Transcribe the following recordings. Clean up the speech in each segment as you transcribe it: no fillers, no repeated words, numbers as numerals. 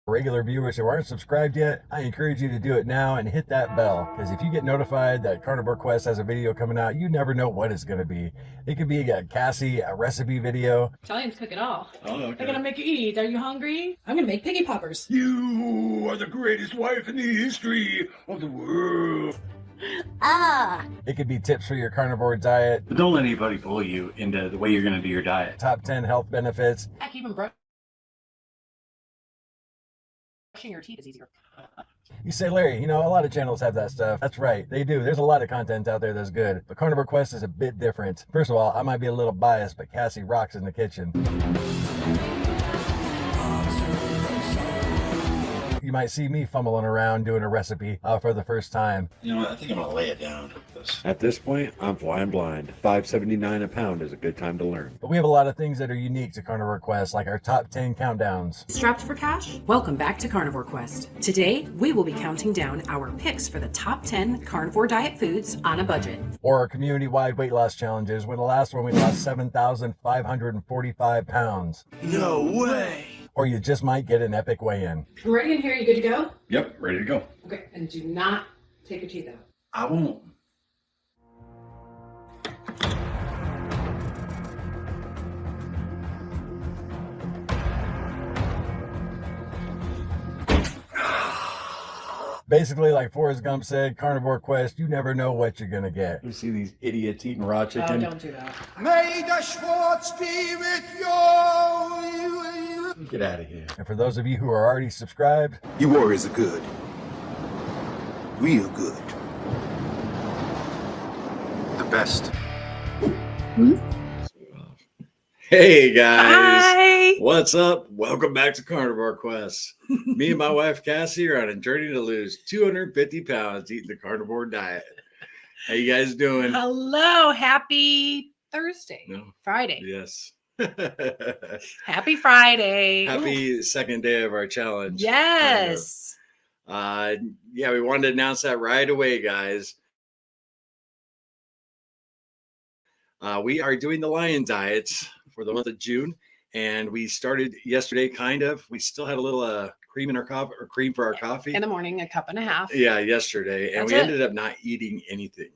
Regular viewers who aren't subscribed yet, I encourage you to do it now and hit that bell, because if you get notified that Carnivore Quest has a video coming out, you never know what it's going to be. It could be a Cassie, a recipe video. Italians cook it all. Oh, okay. They're gonna make you eat. Are you hungry? I'm gonna make piggy poppers. You are the greatest wife in the history of the world. It could be tips for your carnivore diet. But don't let anybody bully you into the way you're going to do your diet. Top 10 health benefits. Heck, even brushing your teeth is easier. You say, Larry, you know, a lot of channels have that stuff. That's right, they do. There's a lot of content out there that's good. But Carnivore Quest is a bit different. First of all, I might be a little biased, but Cassie rocks in the kitchen. You might see me fumbling around doing a recipe for the first time. You know what? I think I'm going to lay it down. At this point, I'm flying blind. $5.79 a pound is a good time to learn. But we have a lot of things that are unique to Carnivore Quest, like our top 10 countdowns. Strapped for cash? Welcome back to Carnivore Quest. Today, we will be counting down our picks for the top 10 carnivore diet foods on a budget. Or our community-wide weight loss challenges, where the last one we lost 7,545 pounds. No way. Or you just might get an epic weigh-in. I'm ready in here. You good to go? Yep, ready to go. Okay, and do not take your teeth out. I won't. Basically, like Forrest Gump said, Carnivore Quest, you never know what you're gonna get. You see these idiots eating raw Oh, chicken? don't do that. May the Schwartz be with you. Get out of here. And for those of you who are already subscribed, You warriors are good. Real good. The best. Hey guys. Hi. What's up? Welcome back to Carnivore Quest. Me and my wife Cassie are on a journey to lose 250 pounds eating the carnivore diet. How you guys doing? Hello. Happy Thursday. No. Friday. Yes. Happy Friday. Happy second day of our challenge. Yes. Yeah, we wanted to announce that right away, guys. We are doing the lion diets for the month of June, and we started yesterday. We still had a little cream in our coffee, or cream for our coffee In the morning, a cup and a half. Yeah, yesterday, and That's we it. ended up not eating anything.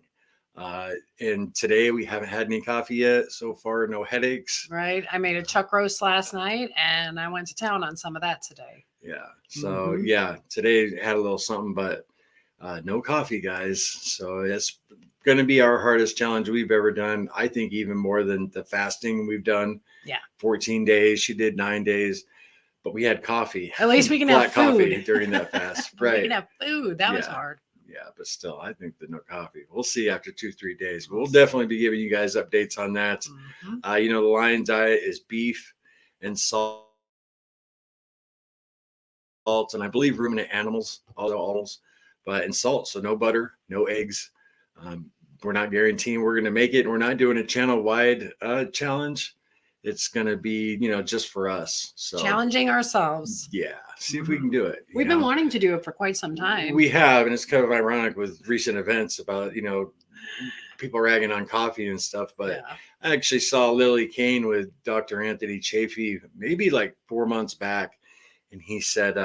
And today we haven't had any coffee yet. So far, no headaches. Right. I made a chuck roast last night, and I went to town on some of that today. Yeah. So Mhm. yeah, today had a little something, but no coffee, guys. So it's going to be our hardest challenge we've ever done. I think even more than the fasting we've done. Yeah. 14 days. She did 9 days, but we had coffee. At least we can Black have food coffee during that fast. We Right. can have food. That was Yeah. hard. Yeah, but still, I think the no coffee. We'll see after 2-3 days. But we'll definitely be giving you guys updates on that. Mhm. You know, the lion diet is beef and salt, and I believe ruminant animals, but and salt. So no butter, no eggs. We're not guaranteeing we're going to make it. We're not doing a channel-wide challenge. It's going to be, you know, just for us. So Challenging ourselves. yeah, see if we can do it. you We've been know. wanting to do it for quite some time. We have, and it's kind of ironic with recent events about, you know, people ragging on coffee and stuff. But Yeah. I actually saw Lily Kane with Dr. Anthony Chafee maybe like 4 months back. And he said,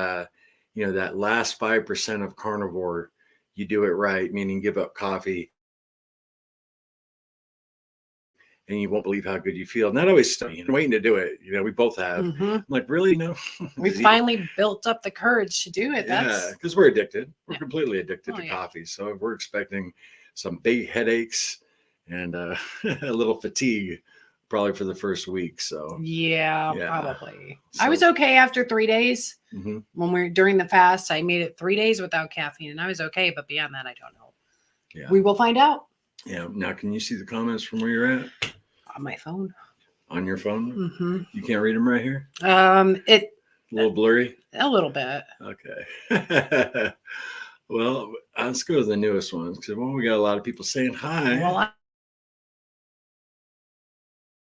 you know, that last 5% of carnivore, you do it right, meaning give up coffee, and you won't believe how good you feel. And that always stuck. I'm waiting to do it. You know, we both have. Mhm. I'm like, really? No. We finally built up the courage to do it. Yeah, That's because we're addicted. We're Yeah. completely addicted Oh, to yeah. coffee. So we're expecting some big headaches and a little fatigue probably for the first week. So yeah, Yeah. probably. So- I was okay after 3 days. mhm. When we're during the fast, I made it 3 days without caffeine, and I was okay. But beyond that, I don't know. Yeah. We will find out Yeah. Now, can you see the comments from where you're at on my phone. on your phone? hmm You can't read them right here? It A little blurry? a little bit. Okay. Well, let's go to the newest ones because we got a lot of people saying hi. Well,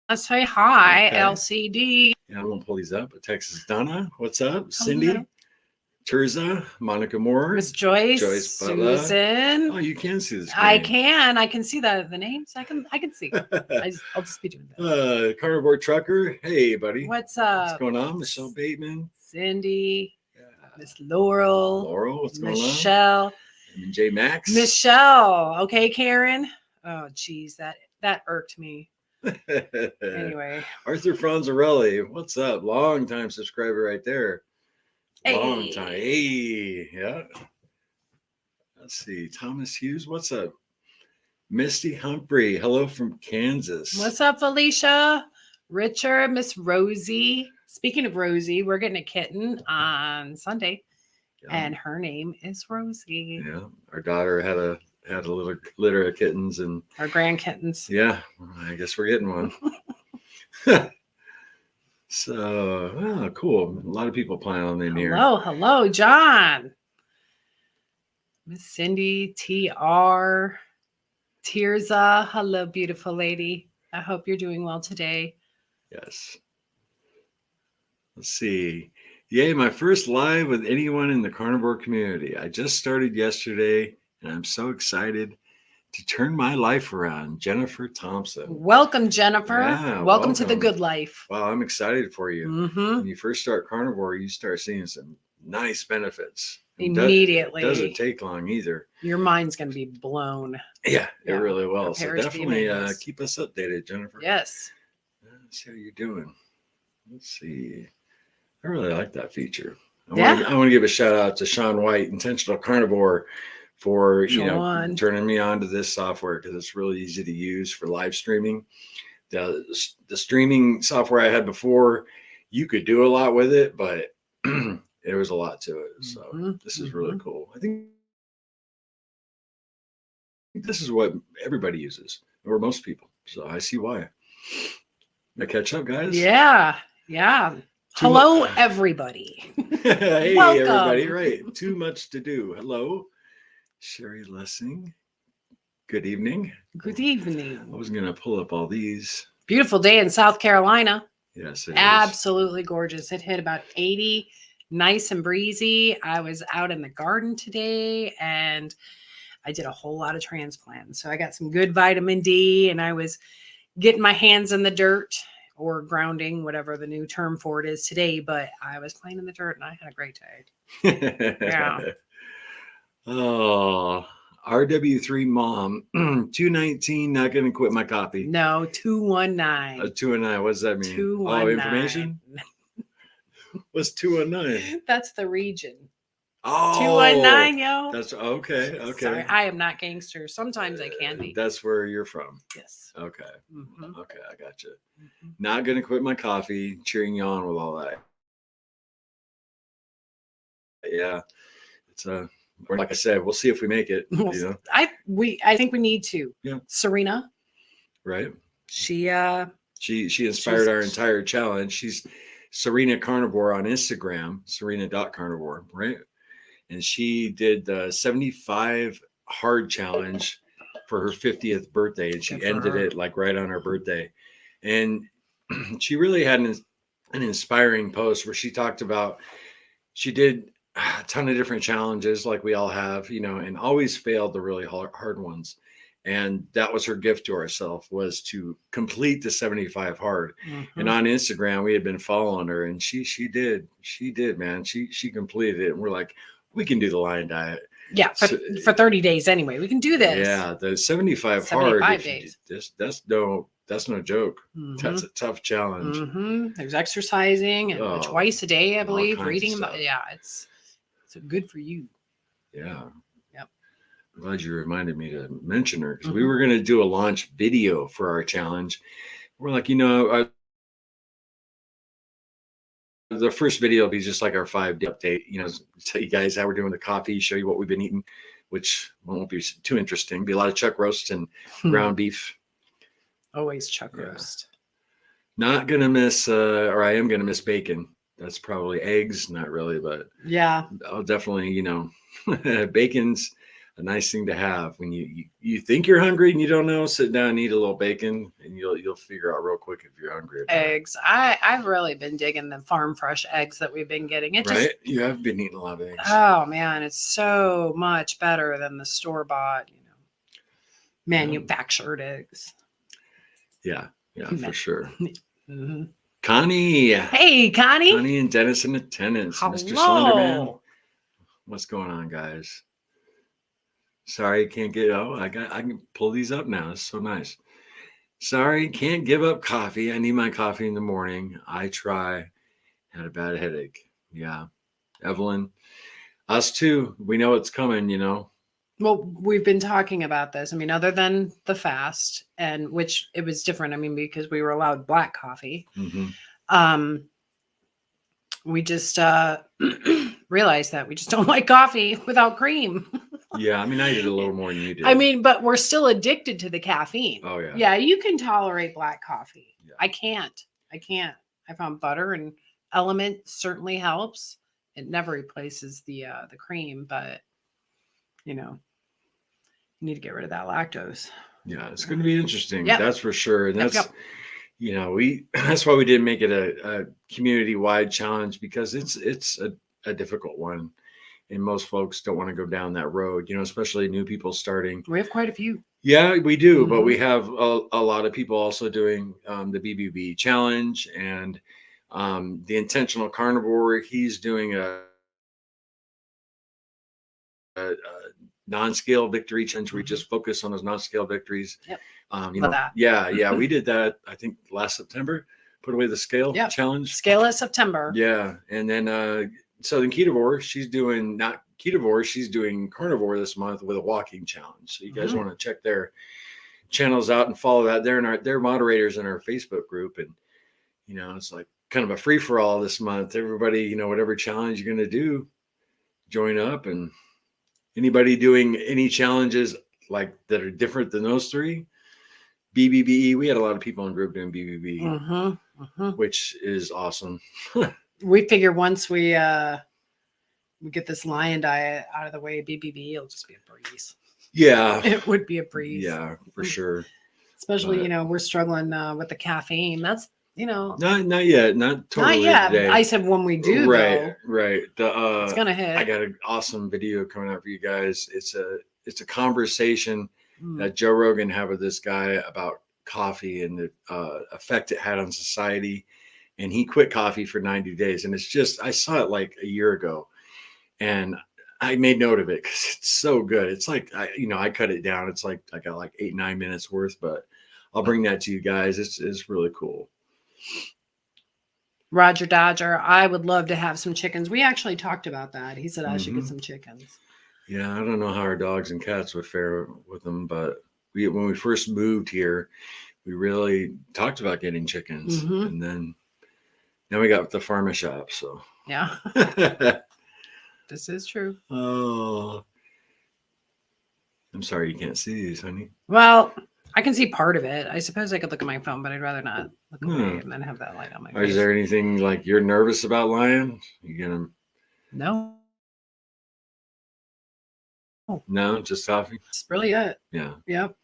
let's say hi, Okay. LCD. Yeah, I'm gonna pull these up. Texas Donna, what's up? Cindy, Hello. Terza, Monica Moore. Miss Joyce, Joyce Butler. Susan. Oh, you can see this. I can see the names. I can see. I'll just be doing this. Carnivore Trucker. Hey, buddy. What's What's up, going on? Michelle Bateman. Cindy? Yeah. Miss Laurel. Laurel, what's going on? Michelle. And J Max. Michelle. Okay, Karen. Oh, geez, that irked me. Anyway. Arthur Franzarelli, what's up? Long time subscriber right there. Long Hey. time. Hey, yeah. Let's see. Thomas Hughes, what's up? Misty Humphrey, hello from Kansas. What's up, Felicia? Richard, Miss Rosie. Speaking of Rosie, we're getting a kitten on Sunday, and her name is Rosie. Yeah, our daughter had a little litter of kittens, and Our grand kittens. yeah, I guess we're getting one. So, cool. A lot of people planning on in here. Hello, John. Miss Cindy, TR, Tirza. Hello, beautiful lady. I hope you're doing well today. Yes. Let's see. Yay, my first live with anyone in the carnivore community. I just started yesterday, and I'm so excited to turn my life around. Jennifer Thompson. Welcome, Jennifer. Yeah, welcome to the welcome. good life. Wow, I'm excited for you. Mm-hmm. When you first start carnivore, you start seeing some nice benefits. Immediately. It doesn't take long either. Your mind's going to be blown. Yeah, it Yeah, really will. So prepare to be definitely amazed. keep us updated, Jennifer. Yes. Let's see how you're doing. Let's see. I really like that feature. I want to give a shout out to Sean White, Intentional Carnivore, for Sean. turning me on to this software, because it's really easy to use for live streaming. The streaming software I had before, you could do a lot with it, but there was a lot to it. So this is really cool. I think this is what everybody uses, or most people. So I see why. I catch up, guys. Yeah. Hello, everybody. Hey, Welcome. everybody. Right. Too much to do. Hello, Sherry Lessing. Good evening. Good evening. I was going to pull up all these. Beautiful day in South Carolina. Yes, it is. Absolutely gorgeous. It hit about 80, nice and breezy. I was out in the garden today, and I did a whole lot of transplants. So I got some good vitamin D, and I was getting my hands in the dirt, or grounding, whatever the new term for it is today. But I was playing in the dirt, and I had a great day. Yeah. Oh, RW3 mom, 219, not going to quit my coffee. No, 219. 219, what does that mean? 219. Oh, information? What's 219? That's the region. Oh, 219, yo. That's okay. Sorry, I am not gangster. Sometimes I can be. That's where you're from. Yes. Okay. Mhm. Okay, I got you. Mhm. Not going to quit my coffee, cheering you on with all that. Yeah. It's like I said, we'll see if we make it. Well, You know? I think we need to. Yeah. Serena. Right. She She inspired our entire challenge. She's Serena Carnivore on Instagram, serena.carnivore, right? And she did the 75 hard challenge for her 50th birthday, and she ended it like right on her birthday. And she really had an inspiring post where she talked about, she did a ton of different challenges like we all have, and always failed the really hard ones. And that was her gift to herself, was to complete the 75 hard. And on Instagram, we had been following her, and she did, man. She completed it. And we're like, we can do the Lion Diet. Yeah, for 30 days anyway. We can do this. Yeah, the 75 75 hard. days. That's no joke. That's a tough challenge. There's exercising and twice a day, I believe. kinds of Reading. stuff. Yeah, it's good for you. Yeah. Yep. I'm glad you reminded me to mention her, because we were going to do a launch video for our challenge. We're like, the first video will be just like our 5-day update, tell you guys how we're doing the coffee, show you what we've been eating, which won't be too interesting. Be a lot of chuck roast and ground beef. Always chuck roast. Not going to miss, or I am going to miss bacon. That's probably eggs. Not really, but Yeah. I'll definitely, bacon's a nice thing to have when you think you're hungry and you don't know. Sit down and eat a little bacon, and you'll figure out real quick if you're hungry. Eggs. I've really been digging the farm fresh eggs that we've been getting. It Right? You have been eating a lot of eggs. Oh man, it's so much better than the store bought, manufactured eggs. Yeah, for sure. Mm-hmm. Connie. Hey, Connie. Connie and Dennis in attendance. Hello. Mr. Slenderman. What's going on, guys? Sorry, can't get. Oh, I can pull these up now. It's so nice. Sorry, can't give up coffee. I need my coffee in the morning. I try. Had a bad headache. Yeah, Evelyn, us too. We know it's coming. You know. Well, we've been talking about this. I mean, other than the fast, and which it was different. I mean, because we were allowed black coffee. Mm-hmm. We just realized that we just don't like coffee without cream. Yeah, I mean, I did a little more than you did. I mean, but we're still addicted to the caffeine. Oh yeah. Yeah, you can tolerate black coffee. Yeah. I can't. I found butter and Element certainly helps. It never replaces the cream, but you know, you need to get rid of that lactose. Yeah, it's going to be interesting. Yep. That's for sure. And that's, Yep. you know, that's why we didn't make it a community-wide challenge, because it's a difficult one. And most folks don't want to go down that road, you know, especially new people starting. We have quite a few. Yeah, we do. Mhm. But we have a lot of people also doing the BBB challenge, and the intentional carnivore. He's doing a non-scale victory challenge where we just focus on those non-scale victories. Yep. You Love know, that. yeah, we did that, I think, last September. Put away the scale Yep. challenge. Scale it September. Yeah, and then Southern Ketovore, she's doing not Ketovore, she's doing carnivore this month with a walking challenge. So you guys want to check their channels out and follow that. They're moderators in our Facebook group, and you know, it's like kind of a free for all this month. Everybody, you know, whatever challenge you're going to do, join up. And anybody doing any challenges like that are different than those three, BBBE, we had a lot of people in group doing BBB, which is awesome. We figure once we get this lion diet out of the way, BBB will just be a breeze. Yeah, It would be a breeze. yeah, for sure. Especially, But- you know, we're struggling with the caffeine. That's, you know, Not yet, not totally. not yet. Today. I said when we do, right, though, right. it's gonna hit. I got an awesome video coming out for you guys. It's a conversation Mm. that Joe Rogan had with this guy about coffee and the effect it had on society. And he quit coffee for 90 days. And it's just, I saw it like a year ago, and I made note of it because it's so good. It's like, I cut it down. It's like, I got like 8-9 minutes worth, but I'll bring that to you guys. It's really cool. Roger Dodger, I would love to have some chickens. We actually talked about that. He said I should get some chickens. Yeah, I don't know how our dogs and cats would fare with them, but when we first moved here, we really talked about getting chickens, and then we got the farmer shop. So Yeah, this is true. oh, I'm sorry you can't see these, honey. Well, I can see part of it. I suppose I could look at my phone, but I'd rather not look away and then have that light on my Or is face. there anything like you're nervous about, Lion? You gonna No, no, just coffee? it's really it. Yeah, Yep.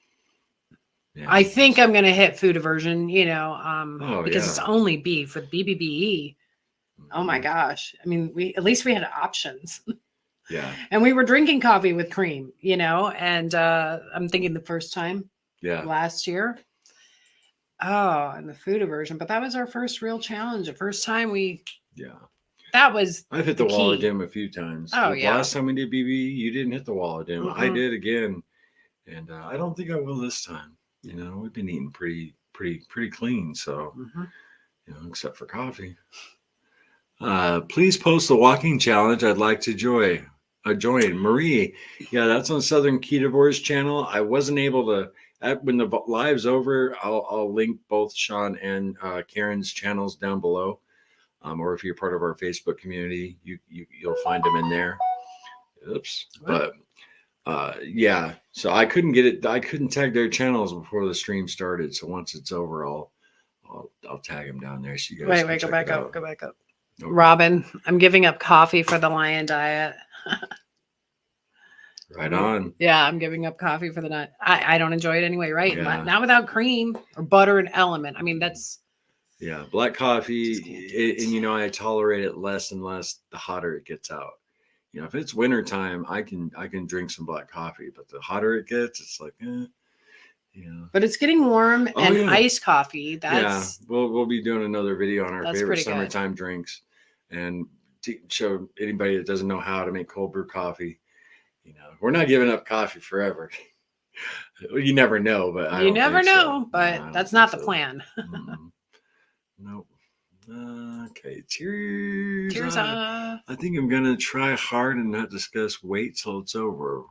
yeah. I think I'm gonna hit food aversion, you know, Oh, because it's yeah. only beef with BBBE. Oh my gosh. I mean, at least we had options. Yeah, And we were drinking coffee with cream, you know, and I'm thinking the first time yeah. last year. Oh, and the food aversion. But that was our first real challenge. The first time that was I've hit the the wall of key. doom a few times. Oh, The yeah. last time we did BB, you didn't hit the wall of doom. I Mm-mm. did again, and I don't think I will this time. You know, we've been eating pretty clean, so you know, except for coffee. Please post the walking challenge. I'd like to join. Marie, yeah, that's on Southern Ketovore's channel. I wasn't able to. When the live's over, I'll link both Sean and Karen's channels down below. Or if you're part of our Facebook community, you'll find them in there. Oops. But yeah, so I couldn't get it. I couldn't tag their channels before the stream started. So once it's over, I'll tag them down there. So you guys Wait, can go check back it up. out. Go back up. Okay. Robin, I'm giving up coffee for the lion diet. Right on. Yeah, I'm giving up coffee for the night. I don't enjoy it anyway, right? Yeah. Not without cream or butter and Element. I mean, that's Yeah, black coffee, Just can't do it. and you know, I tolerate it less and less the hotter it gets out. You know, if it's winter time, I can drink some black coffee, but the hotter it gets, it's like, yeah. but it's getting warm Oh, and yeah. iced coffee. That's Yeah, we'll be doing another video on our That's favorite pretty good. summertime drinks, and show anybody that doesn't know how to make cold brew coffee. You know, we're not giving up coffee forever. You never know, but I You don't never think so. know, but No, I that's don't not the think so. plan. Nope. Okay, cheers. Cheers. I think I'm gonna try hard and not discuss weight till it's over.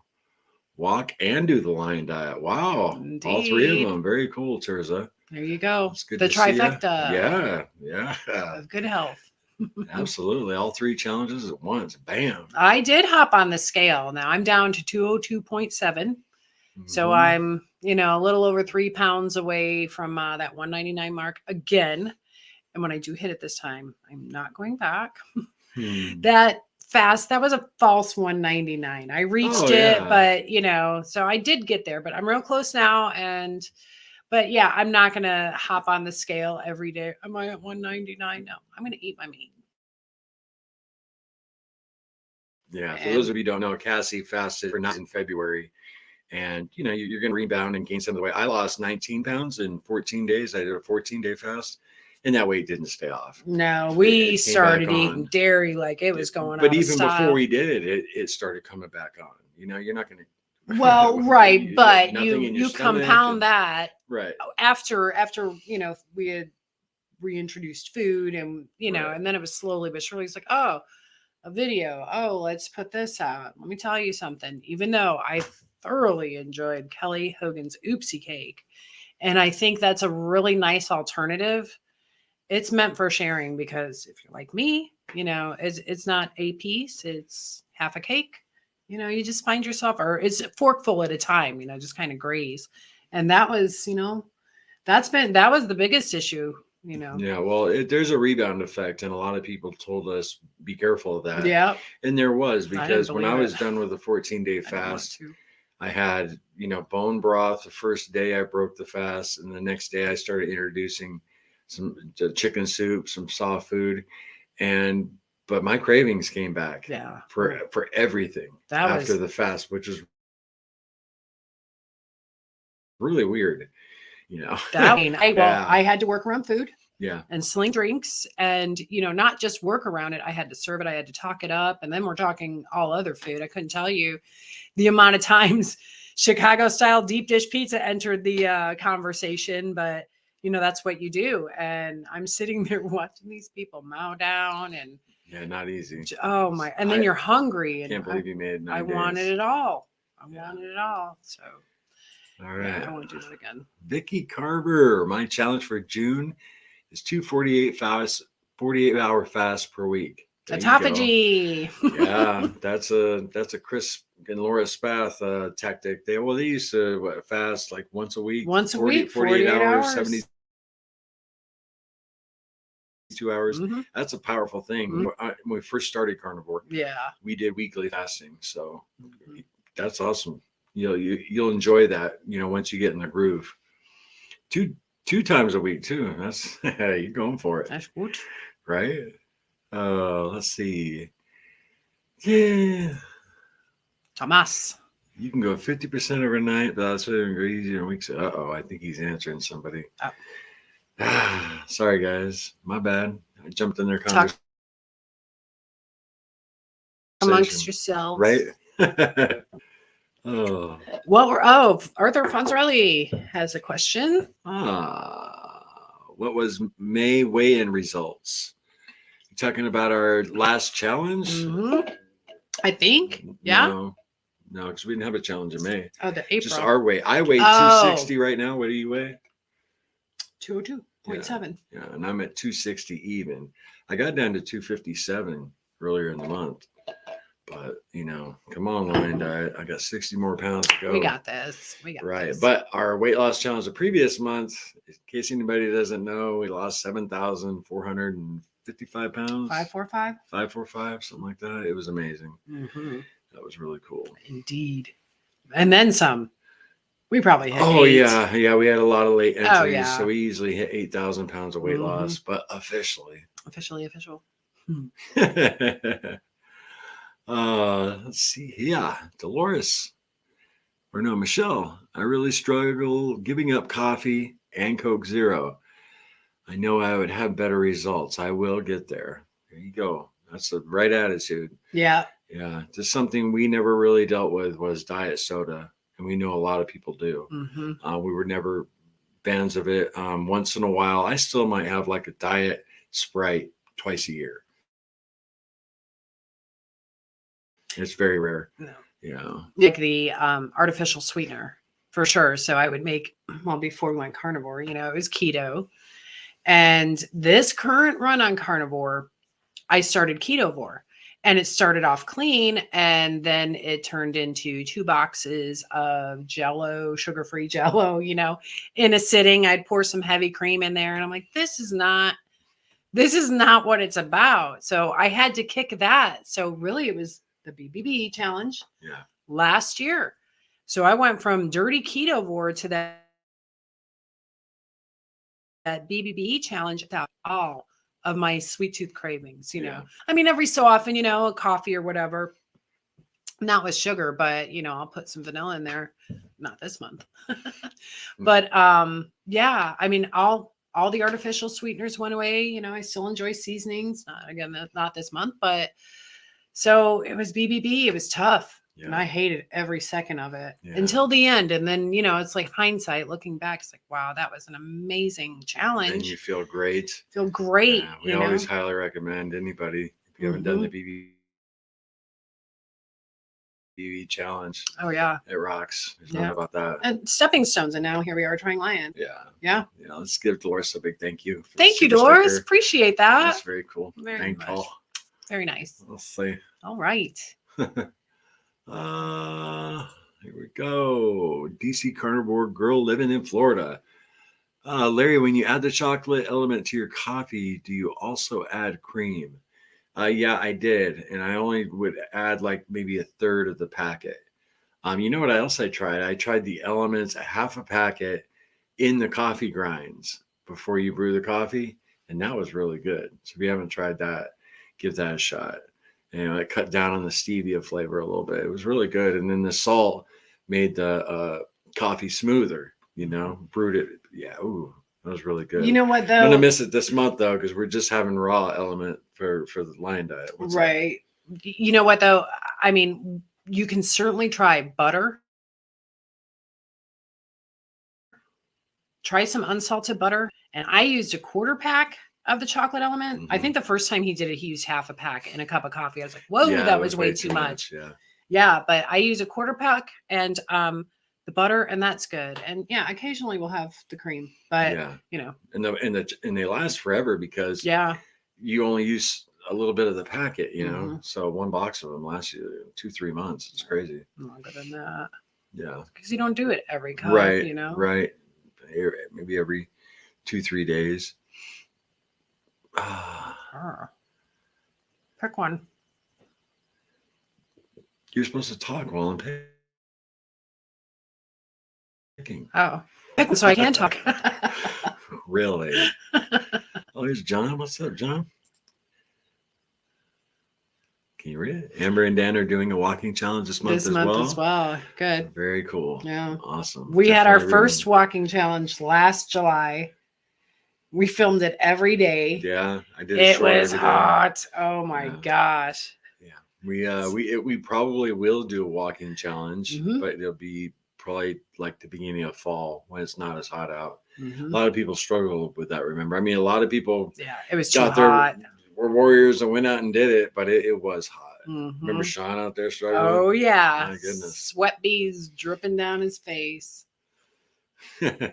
Walk and do the lion diet. Wow, all three of Indeed. them. Very cool, Tirza. There you go. It's good The to see ya. trifecta. Yeah. Of good health. Absolutely. All 3 challenges at once. Bam. I did hop on the scale. Now I'm down to 202.7. So Mhm. I'm, a little over 3 pounds away from that 199 mark again. And when I do hit it this time, I'm not going back. That fast, that was a false 199. I reached it, but so I did get there, but I'm real close now. But yeah, I'm not going to hop on the scale every day. Am I at 199? No, I'm going to eat my meat. Yeah. For those of you who don't know, Cassie fasted for 9 in February. And, you're going to rebound and gain some of the weight. I lost 19 pounds in 14 days. I did a 14-day fast. And that weight didn't stay off. No, we It came started back eating on. dairy like it was going on. But even before we did it started coming back on. You're not going to. Well, right, but nothing in your you stomach compound that right after we had reintroduced food and Right. and then it was slowly but surely it's like, oh, a video. Oh, let's put this out. Let me tell you something. Even though I thoroughly enjoyed Kelly Hogan's Oopsie Cake, and I think that's a really nice alternative. It's meant for sharing because if you're like me, it's not a piece, it's half a cake. You just find yourself, or it's a forkful at a time, just kind of graze. And that was, that was the biggest issue, Yeah, well, there's a rebound effect, and a lot of people told us be careful of that. Yeah. And there was, because when I believe was it. done with the 14-day I don't want fast, to. I had, bone broth the first day I broke the fast, and the next day I started introducing some chicken soup, some soft food, but my cravings came back. Yeah. For everything after the fast, which was really weird, I had to work around food. Yeah. And sling drinks and, not just work around it. I had to serve it. I had to talk it up. And then we're talking all other food. I couldn't tell you the amount of times Chicago style deep dish pizza entered the conversation, but that's what you do. And I'm sitting there watching these people mow down and yeah, not easy. Oh my. And then you're hungry. And can't believe you made it 9 days. wanted it all. Wanted it all. So all right. Yeah, I won't do that again. Vicky Carver, my challenge for June is 2 48-hour fast per week. Autophagy. Yeah, that's a Chris and Laura Spath tactic. They used to fast like once a week. 48 hours, 72 hours. Mm-hmm. That's a powerful thing. Mm-hmm. When we first started carnivore, we did weekly fasting. So that's awesome. You'll enjoy that, once you get in the groove. Two times a week too. That's you're going for it. That's good. Right? Let's see. Yeah. Thomas. You can go 50% overnight, but that's easier in weeks. I think he's answering somebody. Oh. Sorry guys. My bad. I jumped in their conversation. Amongst yourselves. Right? Oh. Well, Arthur Fonzarelli has a question. What was May weigh-in results? You talking about our last challenge? Mm-hmm. I think. Yeah. No, because we didn't have a challenge in May. Oh, the April. Just our weight. I weigh 260 right now. What do you weigh? 202.7. Yeah, and I'm at 260 even. I got down to 257 earlier in the month. But, come on, Lion Diet. I got 60 more pounds to go. We got this. Right. But our weight loss challenge the previous month, in case anybody doesn't know, we lost 7,455 pounds. 545? 545, something like that. It was amazing. Mm-hmm. That was really cool. Indeed. And then some. We probably hit 8. Yeah. We had a lot of late entries. Oh, yeah. So we easily hit 8,000 pounds of weight loss, but official. Let's see. Yeah, Dolores. Or no, Michelle. I really struggle giving up coffee and Coke Zero. I know I would have better results. I will get there. There you go. That's the right attitude. Yeah. Yeah. Just something we never really dealt with was diet soda. And we know a lot of people do. Mm-hmm. We were never fans of it. Once in a while, I still might have like a diet Sprite twice a year. It's very rare. No. Yeah. Like the artificial sweetener for sure. So I would make, well, before we went carnivore, you know, it was keto. And this current run on carnivore, I started ketovore, and it started off clean. And then it turned into 2 boxes of Jello, sugar-free Jello, you know, in a sitting. I'd pour some heavy cream in there, and I'm like, this is not what it's about. So I had to kick that. So really it was the BBB challenge last year. So I went from dirty ketovore to that BBB challenge without all of my sweet tooth cravings, you know. I mean, every so often, you know, a coffee or whatever, not with sugar, but you know, I'll put some vanilla in there. Not this month. But yeah, I mean, all the artificial sweeteners went away. You know, I still enjoy seasonings. Not this month, but so it was BBB. It was tough. Yeah. And I hated every second of it until the end. And then, you know, it's like hindsight looking back. It's like, wow, that was an amazing challenge. And you feel great. Feel great. Yeah, we always highly recommend anybody, if you haven't done the BBB challenge. Oh, yeah. It rocks. There's nothing about that. And stepping stones. And now here we are trying Lion. Yeah. Yeah. Yeah. Let's give Dolores a big thank you. Thank you, Dolores. Sticker. Appreciate that. That's very cool. Very Thank much. you. Very nice. Let's see. All right. Here we go. DC Carnivore girl living in Florida. Larry, when you add the chocolate element to your coffee, do you also add cream? Yeah, I did. And I only would add like maybe a third of the packet. You know what else I tried? I tried the elements, a half a packet in the coffee grinds before you brew the coffee. And that was really good. So if you haven't tried that, give that a shot. You know, it cut down on the stevia flavor a little bit. It was really good. And then the salt made the coffee smoother, you know, brewed it. Yeah. Ooh, that was really good. You know what, though? I'm going to miss it this month, though, because we're just having raw element for the Lion diet. What's right. That? You know what, though? I mean, you can certainly try butter. Try some unsalted butter. And I used a 1/4 pack of the chocolate element. I think the first time he did it, he used half a pack in a cup of coffee. I was like, whoa, that was way too much. Yeah. But I use a 1/4 pack and the butter, and that's good. And yeah, occasionally we'll have the cream, but you know, and they last forever because you only use a little bit of the packet, you know. So 1 box of them lasts you 2-3 months. It's crazy. Longer than that. Yeah. Because you don't do it every cup, right, you know. Right. Maybe every 2-3 days. Pick one. You're supposed to talk while I'm picking. Oh, pick one so I can talk. Really? Oh, here's John. What's up, John? Can you read it? Amber and Dan are doing a walking challenge this month as well. Good. Very cool. Yeah. Awesome. We had our first walking challenge last July. We filmed it every day. Yeah, I did. It was hot. Oh my gosh. Yeah, we probably will do a walking challenge, but it'll be probably like the beginning of fall when it's not as hot out. A lot of people struggle with that. Remember, I mean, a lot of people. Yeah, it was too hot. We're warriors and went out and did it, but it was hot. Remember Sean out there struggling? Oh yeah. My goodness. Sweat beads dripping down his face. Let's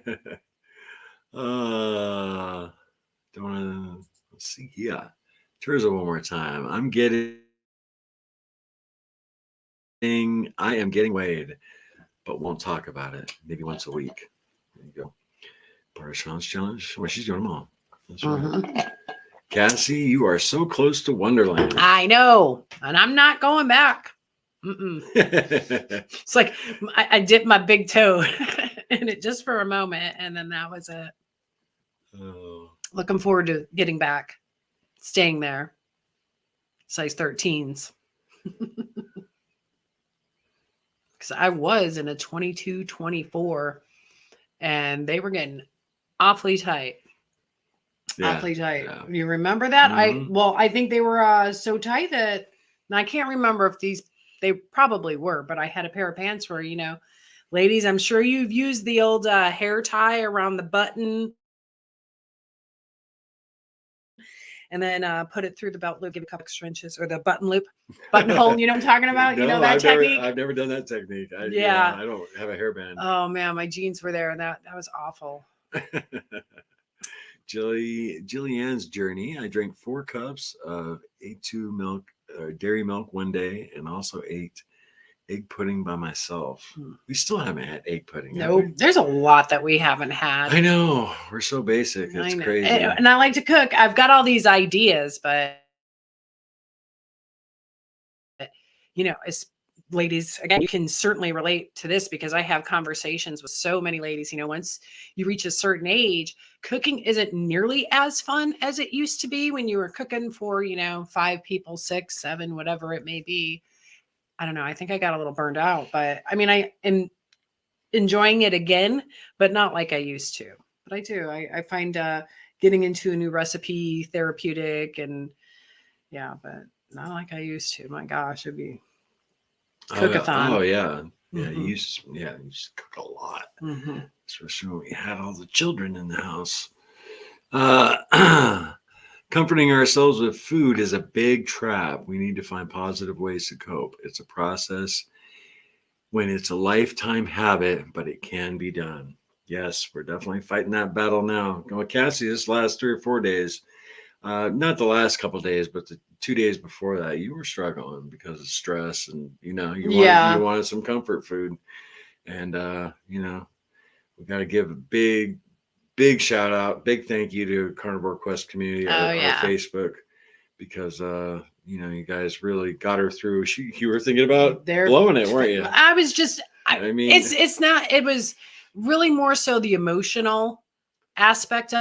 see. Yeah. Teresa one more time. I am getting weighed, but won't talk about it. Maybe once a week. There you go. Part of Sean's challenge. Well, she's doing them all. That's right. Cassie, you are so close to Wonderland. I know. And I'm not going back. It's like I dipped my big toe in it just for a moment, and then that was it. Oh. Looking forward to getting back, staying there. Size 13s. Because I was in a 22, 24, and they were getting awfully tight. Yeah. Awfully tight. Yeah. You remember that? Mhm. I think they were so tight that, and I can't remember if they probably were, but I had a pair of pants where, ladies, I'm sure you've used the old hair tie around the button and then put it through the belt loop, give it a couple extra inches, or the button loop, buttonhole. You know what I'm talking about? No, That technique? I've never done that technique. Yeah. I don't have a hairband. Oh man, my jeans were there, and that was awful. Jillian's journey. I drank 4 cups of A2 milk, dairy milk one day, and also ate egg pudding by myself. We still haven't had egg pudding. have Nope. we? There's a lot that we haven't had. I know. We're so basic. I It's know. crazy. And I like to cook. I've got all these ideas, but it's ladies, again, you can certainly relate to this because I have conversations with so many ladies. Once you reach a certain age, cooking isn't nearly as fun as it used to be when you were cooking for, 5 people, 6, 7, whatever it may be. I don't know. I think I got a little burned out, but I mean, I am enjoying it again, but not like I used to. But I do. I find getting into a new recipe therapeutic, and yeah, but not like I used to. My gosh, it'd be cookathon. Oh yeah. Yeah. Mhm. You used to cook a lot. Mm-hmm. Especially when we had all the children in the house. Comforting ourselves with food is a big trap. We need to find positive ways to cope. It's a process when it's a lifetime habit, but it can be done. Yes, we're definitely fighting that battle now. Well, Cassie, this last 3 or 4 days, not the last couple of days, but the 2 days before that, you were struggling because of stress, and you wanted some comfort food, and we got to give a big shout out, big thank you to Carnivore Quest community, our Facebook, because you guys really got her through. You were thinking about blowing it, weren't you? I was just, I mean, it's not. It was really more so the emotional aspect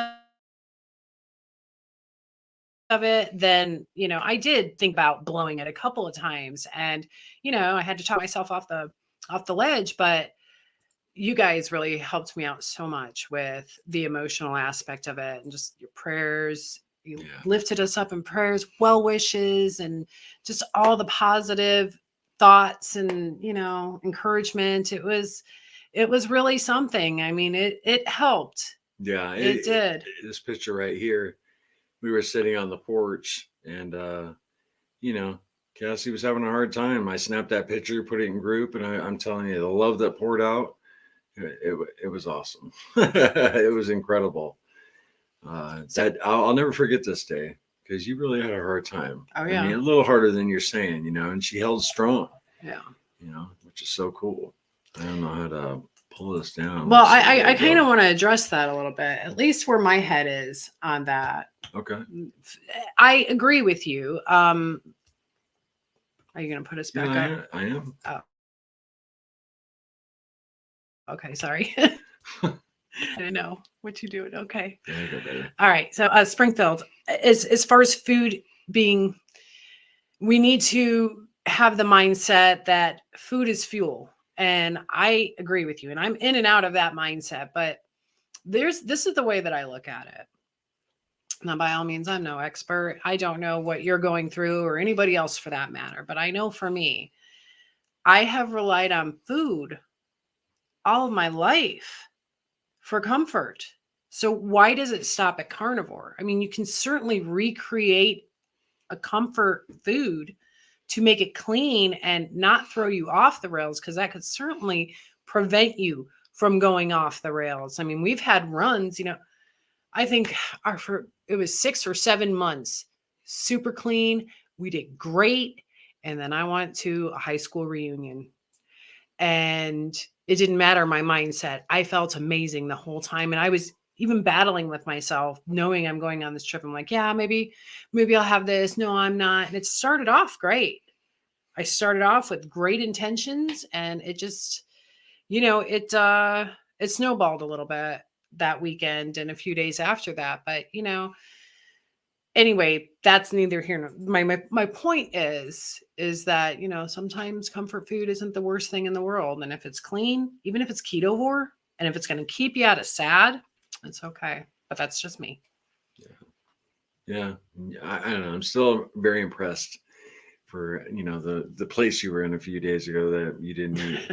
of it than I did think about blowing it a couple of times, and I had to talk myself off the ledge, but you guys really helped me out so much with the emotional aspect of it, and just your prayers. You lifted us up in prayers, well wishes, and just all the positive thoughts and encouragement. It was really something. I mean, it helped. Yeah, it did. This picture right here, we were sitting on the porch, and Cassie was having a hard time. I snapped that picture, put it in group, and I'm telling you, the love that poured out, it was awesome. It was incredible. That I'll never forget this day, because you really had a hard time. Oh yeah. I mean, a little harder than you're saying, and she held strong. Yeah. Which is so cool. I don't know how to pull this down. Well, I kind of want to address that a little bit, at least where my head is on that. Okay. I agree with you. Are you going to put us back up? I am. Oh. Okay, sorry. I didn't know what you doing. Okay. Yeah, go better. All right. So Springfield, as far as food being, we need to have the mindset that food is fuel. And I agree with you. And I'm in and out of that mindset. But this is the way that I look at it. Now, by all means, I'm no expert. I don't know what you're going through or anybody else for that matter. But I know for me, I have relied on food all of my life for comfort. So why does it stop at carnivore? I mean, you can certainly recreate a comfort food to make it clean and not throw you off the rails, because that could certainly prevent you from going off the rails. I mean, we've had runs, I think it was 6 or 7 months, super clean. We did great. And then I went to a high school reunion, and it didn't matter my mindset. I felt amazing the whole time. And I was even battling with myself, knowing I'm going on this trip. I'm like, yeah, maybe I'll have this. No, I'm not. And it started off great. I started off with great intentions, and it just, it snowballed a little bit that weekend and a few days after that. But, anyway, that's neither here nor my point is that, sometimes comfort food isn't the worst thing in the world. And if it's clean, even if it's ketovore, and if it's going to keep you out of SAD, it's okay. But that's just me. Yeah. Yeah. I don't know. I'm still very impressed for, the place you were in a few days ago that you didn't eat.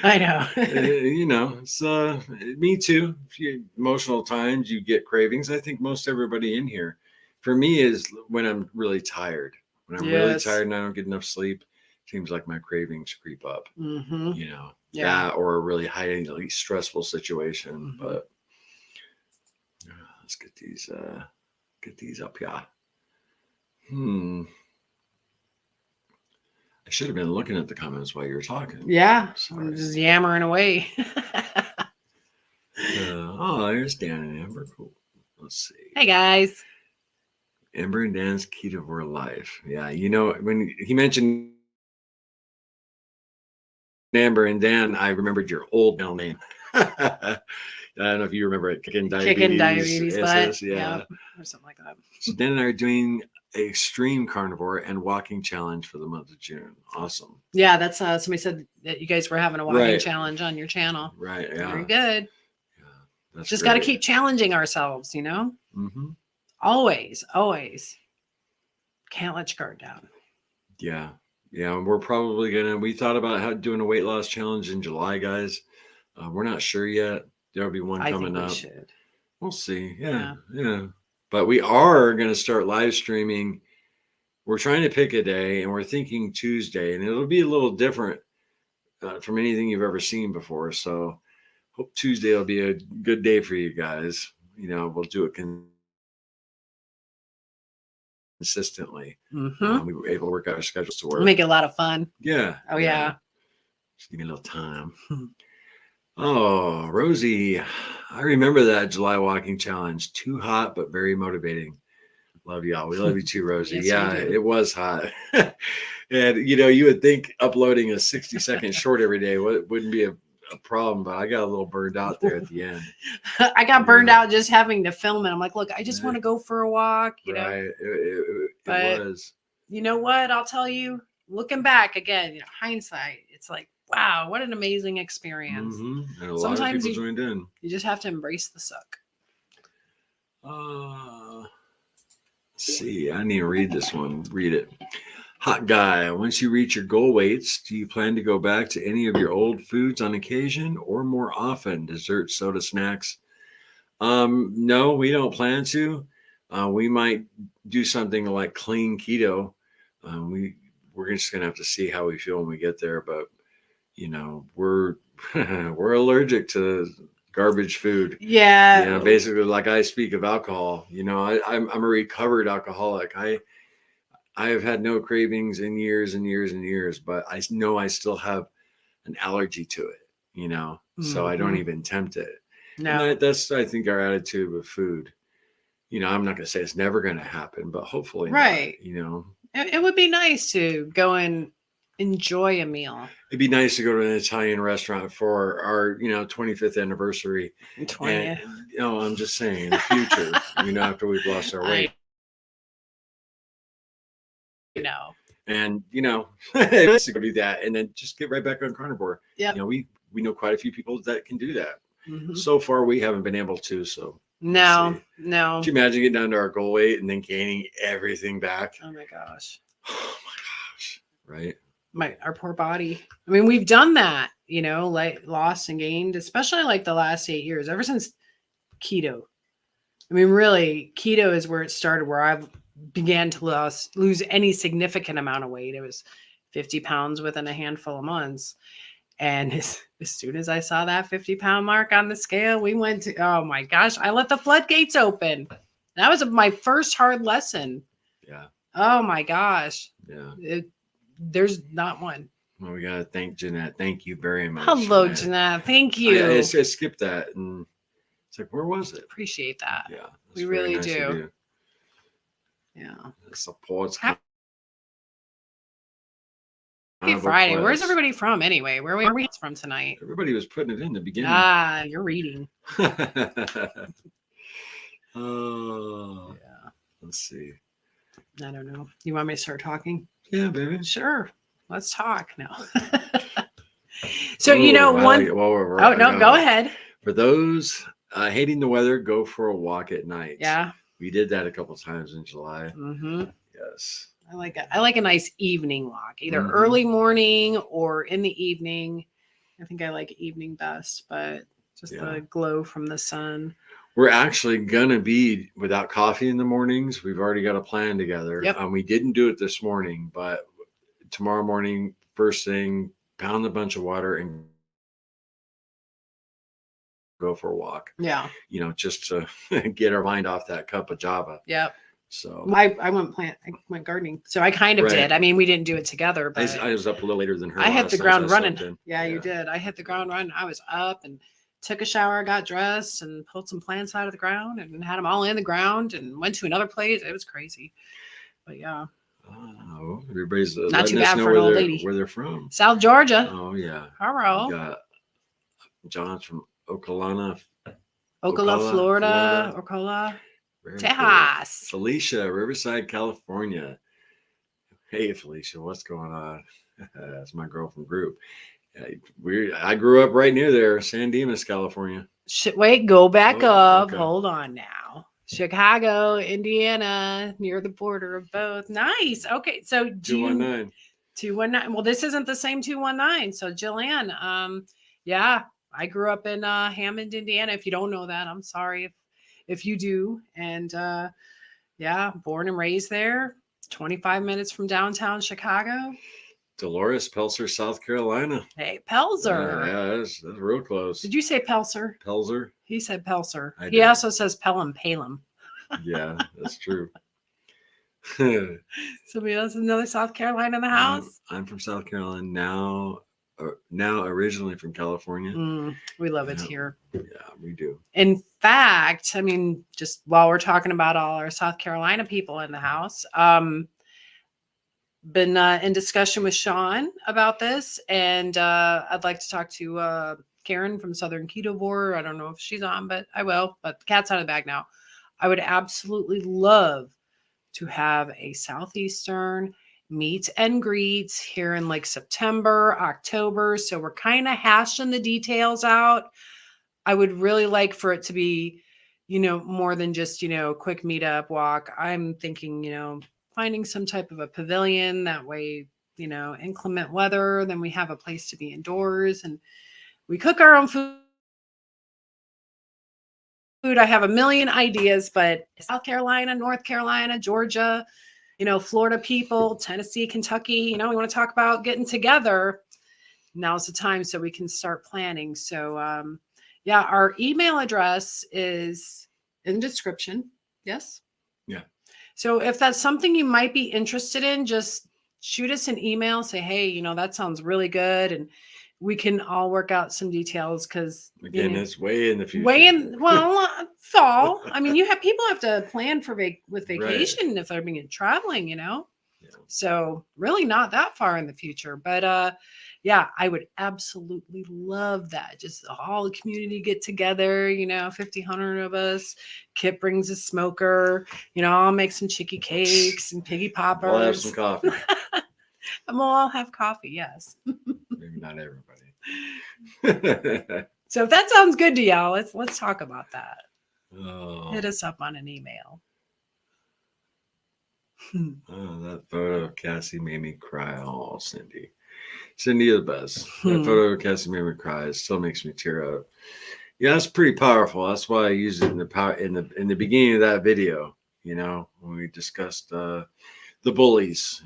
I know. It's me too. A few emotional times you get cravings. I think most everybody in here, for me, is when I'm really tired. When I'm really Yes. tired and I don't get enough sleep, seems like my cravings creep up. Mm-hmm. That or a really highly stressful situation. Mhm. But let's get these up here. I should have been looking at the comments while you were talking. Yeah. Sorry. I'm just yammering away. There's Dan and Amber. Cool. Let's see. Hey guys. Amber and Dan's Ketovore life. Yeah, when he mentioned Amber and Dan, I remembered your old middle name. I don't know if you remember it. Kicking Diabetes. Butt. Yeah. Or something like that. So Dan and I are doing an extreme carnivore and walking challenge for the month of June. Awesome. Yeah, that's somebody said that you guys were having a walking Right. challenge on your channel. Right. Yeah. Very good. Yeah, that's Just got to great. keep challenging ourselves, Mm-hmm. Always. Can't let your guard down. Yeah. Yeah. We're probably we thought about doing a weight loss challenge in July, guys. We're not sure yet. There'll be one coming up. We should. We'll see. Yeah. But we are going to start live streaming. We're trying to pick a day and we're thinking Tuesday, and it'll be a little different from anything you've ever seen before. So hope Tuesday will be a good day for you guys. We'll do it consistently. Mm-hmm. We were able to work out our schedules to work. Make it a lot of fun. Yeah. Oh, yeah. Just give me a little time. Oh, Rosie, I remember that July walking challenge. Too hot, but very motivating. Love y'all. We love you too, Rosie. Yes, yeah, we do. it was hot. And, you would think uploading a 60-second short every day wouldn't be a problem, but I got a little burned out there at the end. I got burned out just having to film it. I'm like, look, I just want to go for a walk, Right. But it was. You know what? I'll tell you, looking back again, hindsight, it's like, wow, what an amazing experience. Mm-hmm. And a lot of Sometimes people joined in. You just have to embrace the suck. Let's see. I need to read this one. Read it. Hot guy. Once you reach your goal weights, do you plan to go back to any of your old foods on occasion or more often? Dessert, soda, snacks? No, we don't plan to. We might do something like clean keto. We're just gonna have to see how we feel when we get there. But we're we're allergic to garbage food. Yeah. Basically, like I speak of alcohol. I'm a recovered alcoholic. I have had no cravings in years and years and years, but I know I still have an allergy to it. So I don't even tempt it. No. And that's, I think, our attitude with food. I'm not going to say it's never going to happen, but hopefully, right. Not, It would be nice to go and enjoy a meal. It'd be nice to go to an Italian restaurant for our, 25th anniversary. 20th. And, I'm just saying in the future, after we've lost our weight. And it's to go do that and then just get right back on carnivore. Yeah. We know quite a few people that can do that. Mm-hmm. So far we haven't been able to. So no. Could you imagine getting down to our goal weight and then gaining everything back? Oh my gosh. Oh my gosh. Right. Our poor body. I mean, we've done that, like lost and gained, especially like the last 8 years, ever since keto. I mean, really, keto is where it started, where I've began to lose any significant amount of weight. It was 50 pounds within a handful of months. And as soon as I saw that 50-pound mark on the scale, we went to, oh my gosh, I let the floodgates open. That was my first hard lesson. Yeah. Oh my gosh. Yeah. There's not one. Well, we got to thank Jeanette. Thank you very much. Hello, Jeanette. Thank you. I skipped that. And it's like, where was it? Appreciate that. Yeah. We really nice do. Yeah. Supports. Happy Friday. Where's everybody from anyway? Where are we from tonight? Everybody was putting it in the beginning. You're reading. Oh. Yeah. Let's see. I don't know. You want me to start talking? Yeah, baby. Sure. Let's talk now. So, go ahead. For those hating the weather, go for a walk at night. Yeah. We did that a couple times in July. Mm-hmm. Yes. I like a nice evening walk, either Mhm. early morning or in the evening. I think I like evening best, but just Yeah. the glow from the sun. We're actually gonna be without coffee in the mornings. We've already got a plan together. Yep. We didn't do it this morning, but tomorrow morning, first thing, pound a bunch of water and go for a walk. Yeah. You know, just to get our mind off that cup of Java. Yep. So I went gardening. So I kind of Right. did. I mean, we didn't do it together, but I was up a little later than her. I hit last the night, ground so I running. slept in. Yeah, you did. I hit the ground running. I was up and took a shower, got dressed, and pulled some plants out of the ground and had them all in the ground and went to another place. It was crazy. But yeah. Oh, everybody's Not letting too us bad know for an where old they're, lady. where they're from. South Georgia. Oh yeah. Hello. We got John's from Ocala, Ocala, Florida. Ocala. Very cool. Texas. Felicia, Riverside, California. Hey, Felicia, what's going on? That's my girl from group. I grew up right near there, San Dimas, California. Wait, go back Oh, up. okay. Hold on now. Chicago, Indiana, near the border of both. Nice. Okay, so 219. 219. Well, this isn't the same 219. So Jillian, yeah, I grew up in Hammond, Indiana. If you don't know that, I'm sorry if you do. And yeah, born and raised there. 25 minutes from downtown Chicago. Dolores, Pelzer, South Carolina. Hey, Pelzer. Yeah, that's real close. Did you say Pelzer? Pelzer? He said Pelzer. I He did. also says Pelham, Palem. Yeah, that's true. Somebody else, another South Carolina in the house. I'm from South Carolina now originally from California. We love it Yeah. here. Yeah, we do. In fact, I mean, just while we're talking about all our South Carolina people in the house, been in discussion with Sean about this, and I'd like to talk to Karen from Southern Ketovore. I don't know if she's on, but I will. But the cat's out of the bag now. I would absolutely love to have a Southeastern meet and greets here in like September, October. So we're kind of hashing the details out. I would really like for it to be, more than just, quick meetup walk. I'm thinking, finding some type of a pavilion. That way, inclement weather, then we have a place to be indoors and we cook our own food. I have a million ideas, but South Carolina, North Carolina, Georgia, Florida people, Tennessee, Kentucky, we want to talk about getting together. Now's the time so we can start planning. So, yeah, our email address is in the description. Yes. Yeah. So if that's something you might be interested in, just shoot us an email, say, hey, that sounds really good. And we can all work out some details because Again, it's way in the future. Fall. I mean, people have to plan for with vacation if they're being traveling, Yeah. So really not that far in the future, but yeah, I would absolutely love that. Just all the community get together, 50, 100 of us. Kip brings a smoker, I'll make some chicky cakes and piggy poppers. I'll have some coffee. We'll all have coffee, yes. Maybe not everybody. So if that sounds good to y'all, let's talk about that. Oh. Hit us up on an email. Oh, that photo of Cassie made me cry. Oh, Cindy is the best. That photo of Cassie made me cry. It still makes me tear up. Yeah, it's pretty powerful. That's why I used it in the beginning of that video. When we discussed the bullies.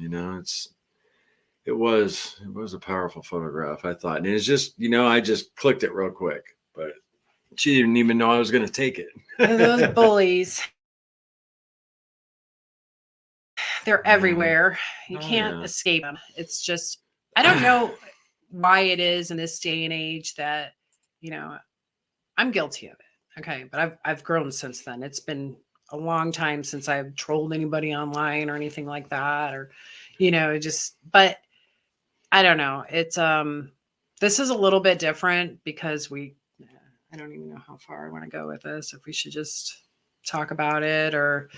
It was a powerful photograph, I thought, and it's just I just clicked it real quick, but she didn't even know I was going to take it. Those bullies. They're everywhere. You can't escape them. It's just, I don't know why it is in this day and age that, I'm guilty of it. Okay. But I've grown since then. It's been a long time since I've trolled anybody online or anything like that, or, but I don't know. It's, this is a little bit different because I don't even know how far I want to go with this. If we should just talk about it or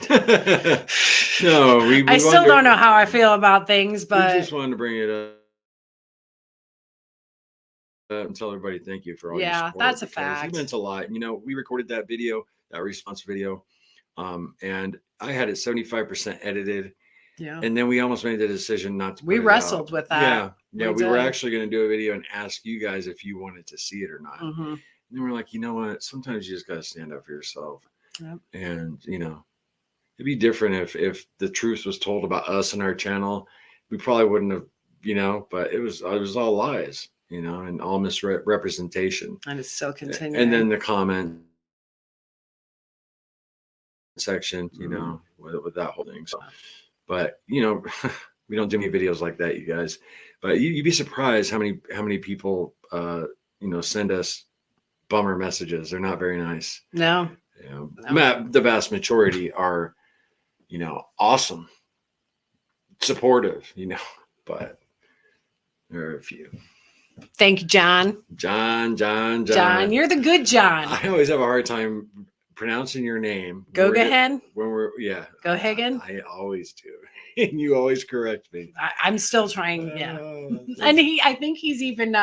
no, I still don't know how I feel about things, but we just wanted to bring it up and tell everybody thank you for all your support. That's a fact. It meant a lot. We recorded that video, that response video And I had it 75% edited. Yeah. And then we almost made the decision not to. We put it wrestled out. with that. Yeah. We We were did. actually going to do a video and ask you guys if you wanted to see it or not. Mm-hmm. And we're like, you know what? Sometimes you just got to stand up for yourself. Yep. And, you know, it'd be different if the truth was told about us and our channel. We probably wouldn't have, you know, but it was all lies, you know, and all misrepresentation. And it's still continuing. And then the comment section, you know, with that whole thing. So, but, you know, we don't do any videos like that, you guys. But you'd be surprised how many people, you know, send us bummer messages. They're not very nice. No. You know, the vast majority are, you know, awesome, supportive, you know, but there are a few. Thank you, John. John. John, you're the good John. I always have a hard time pronouncing your name. Go ahead. When we're Go ahead. I always do. And you always correct me. I'm still trying. Yeah. And I think he's even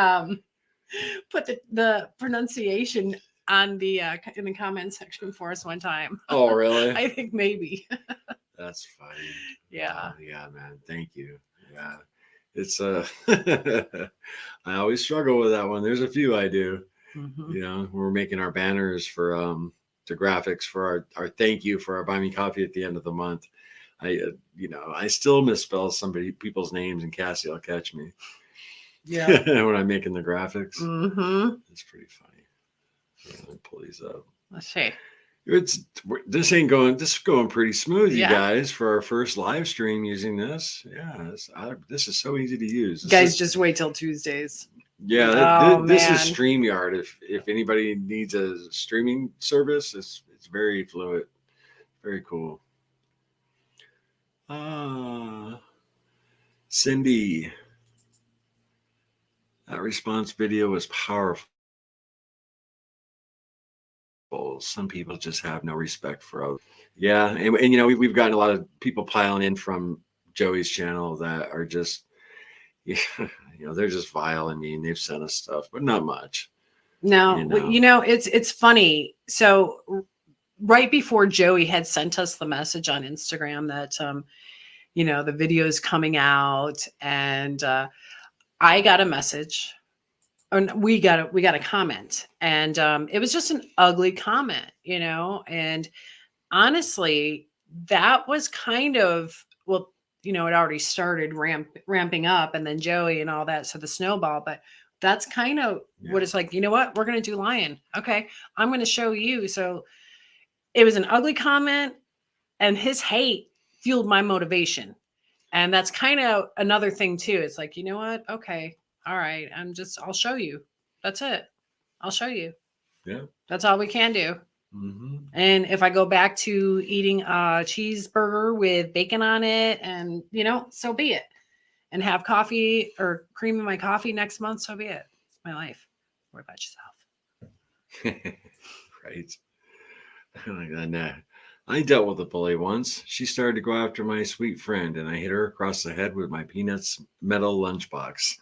put the pronunciation on the in the comment section for us one time. Oh, really? I think maybe. That's funny. Yeah. Yeah, man. Thank you. Yeah. It's I always struggle with that one. There's a few I do. Mm-hmm. You know, we're making our banners for the graphics for our thank you for our buy me coffee at the end of the month. You know, I still misspell people's names, and Cassie will catch me. Yeah. When I'm making the graphics. Mm-hmm. It's pretty funny. Let me pull these up. Let's see. This is going pretty smooth, you Yeah. guys, for our first live stream using this. Yeah, this is so easy to use. Just wait till Tuesdays. Yeah, this is man. StreamYard. If anybody needs a streaming service, it's very fluid, very cool. Cindy, that response video was powerful. Some people just have no respect for others. Yeah, and you know, we've gotten a lot of people piling in from Joey's channel that are just, yeah, you know, they're just vile and mean. They've sent us stuff, but not much. No, you know, it's funny. So right before Joey had sent us the message on Instagram that you know, the video is coming out, and I got a message. And we got a comment, and it was just an ugly comment, you know. And honestly, that was kind of, well, you know, it already started ramping up, and then Joey and all that, so the snowball. But that's kind of what it's like. You know what? We're gonna do lion. Okay, I'm gonna show you. So it was an ugly comment, and his hate fueled my motivation, and that's kind of another thing too. It's like, you know what? Okay. All right, I'll show you. That's it. I'll show you. Yeah. That's all we can do. Mm-hmm. And if I go back to eating a cheeseburger with bacon on it, and, you know, so be it. And have coffee or cream in my coffee next month, so be it. It's my life. Worry about yourself. Right. And, I dealt with a bully once. She started to go after my sweet friend, and I hit her across the head with my Peanuts metal lunchbox.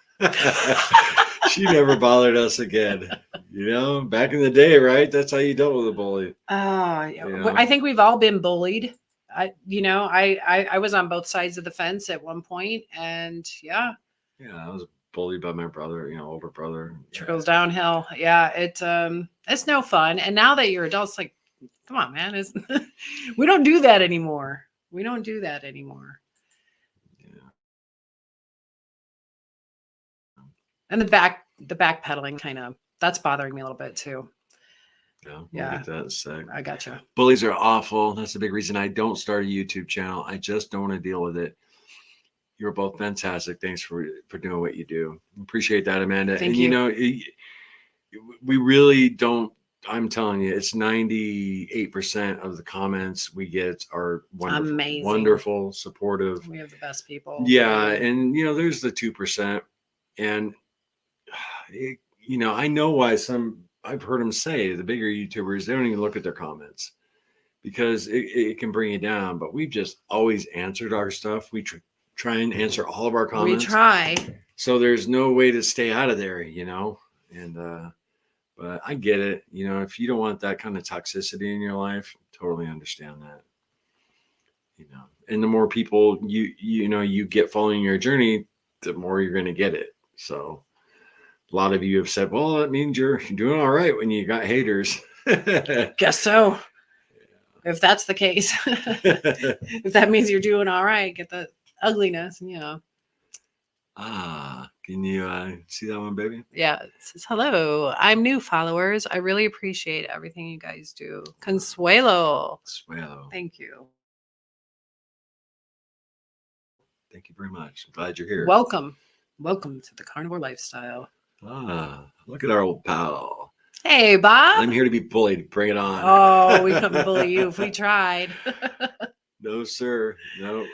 She never bothered us again. You know, back in the day, right? That's how you dealt with a bully. Yeah. I think we've all been bullied. I was on both sides of the fence at one point, and yeah, I was bullied by my brother, you know, older brother. Trickles downhill. Yeah, it's no fun. And now that you're adults, like, come on, man, we don't do that anymore. We don't do that anymore. And the backpedaling kind of, that's bothering me a little bit too. Yeah, we'll Yeah. get that in a sec. I gotcha. Bullies are awful. That's the big reason I don't start a YouTube channel. I just don't want to deal with it. You're both fantastic. Thanks for doing what you do. Appreciate that, Amanda. Thank and you. You know, we really don't. I'm telling you, it's 98% of the comments we get are wonderful, Amazing. wonderful, supportive. We have the best people. Yeah, and you know, there's the 2%, and you know, I know why I've heard them say the bigger YouTubers, they don't even look at their comments because it can bring you down. But we've just always answered our stuff. We try and answer all of our comments. We try. So there's no way to stay out of there, you know. And but I get it. You know, if you don't want that kind of toxicity in your life, Totally understand that. You know, and the more people you get following your journey, the more you're going to get it. So a lot of you have said, well, that means you're doing all right when you got haters. Guess so. If that's the case, if that means you're doing all right, get the ugliness, Can you see that one, baby? Yeah, it says, hello, I'm new followers. I really appreciate everything you guys do. Consuelo. Swell. Thank you. Thank you very much. I'm glad you're here. Welcome to the carnivore lifestyle. Look at our old pal. Hey, Bob. I'm here to be bullied. Bring it on. Oh, we couldn't bully you if we tried. No, sir. No.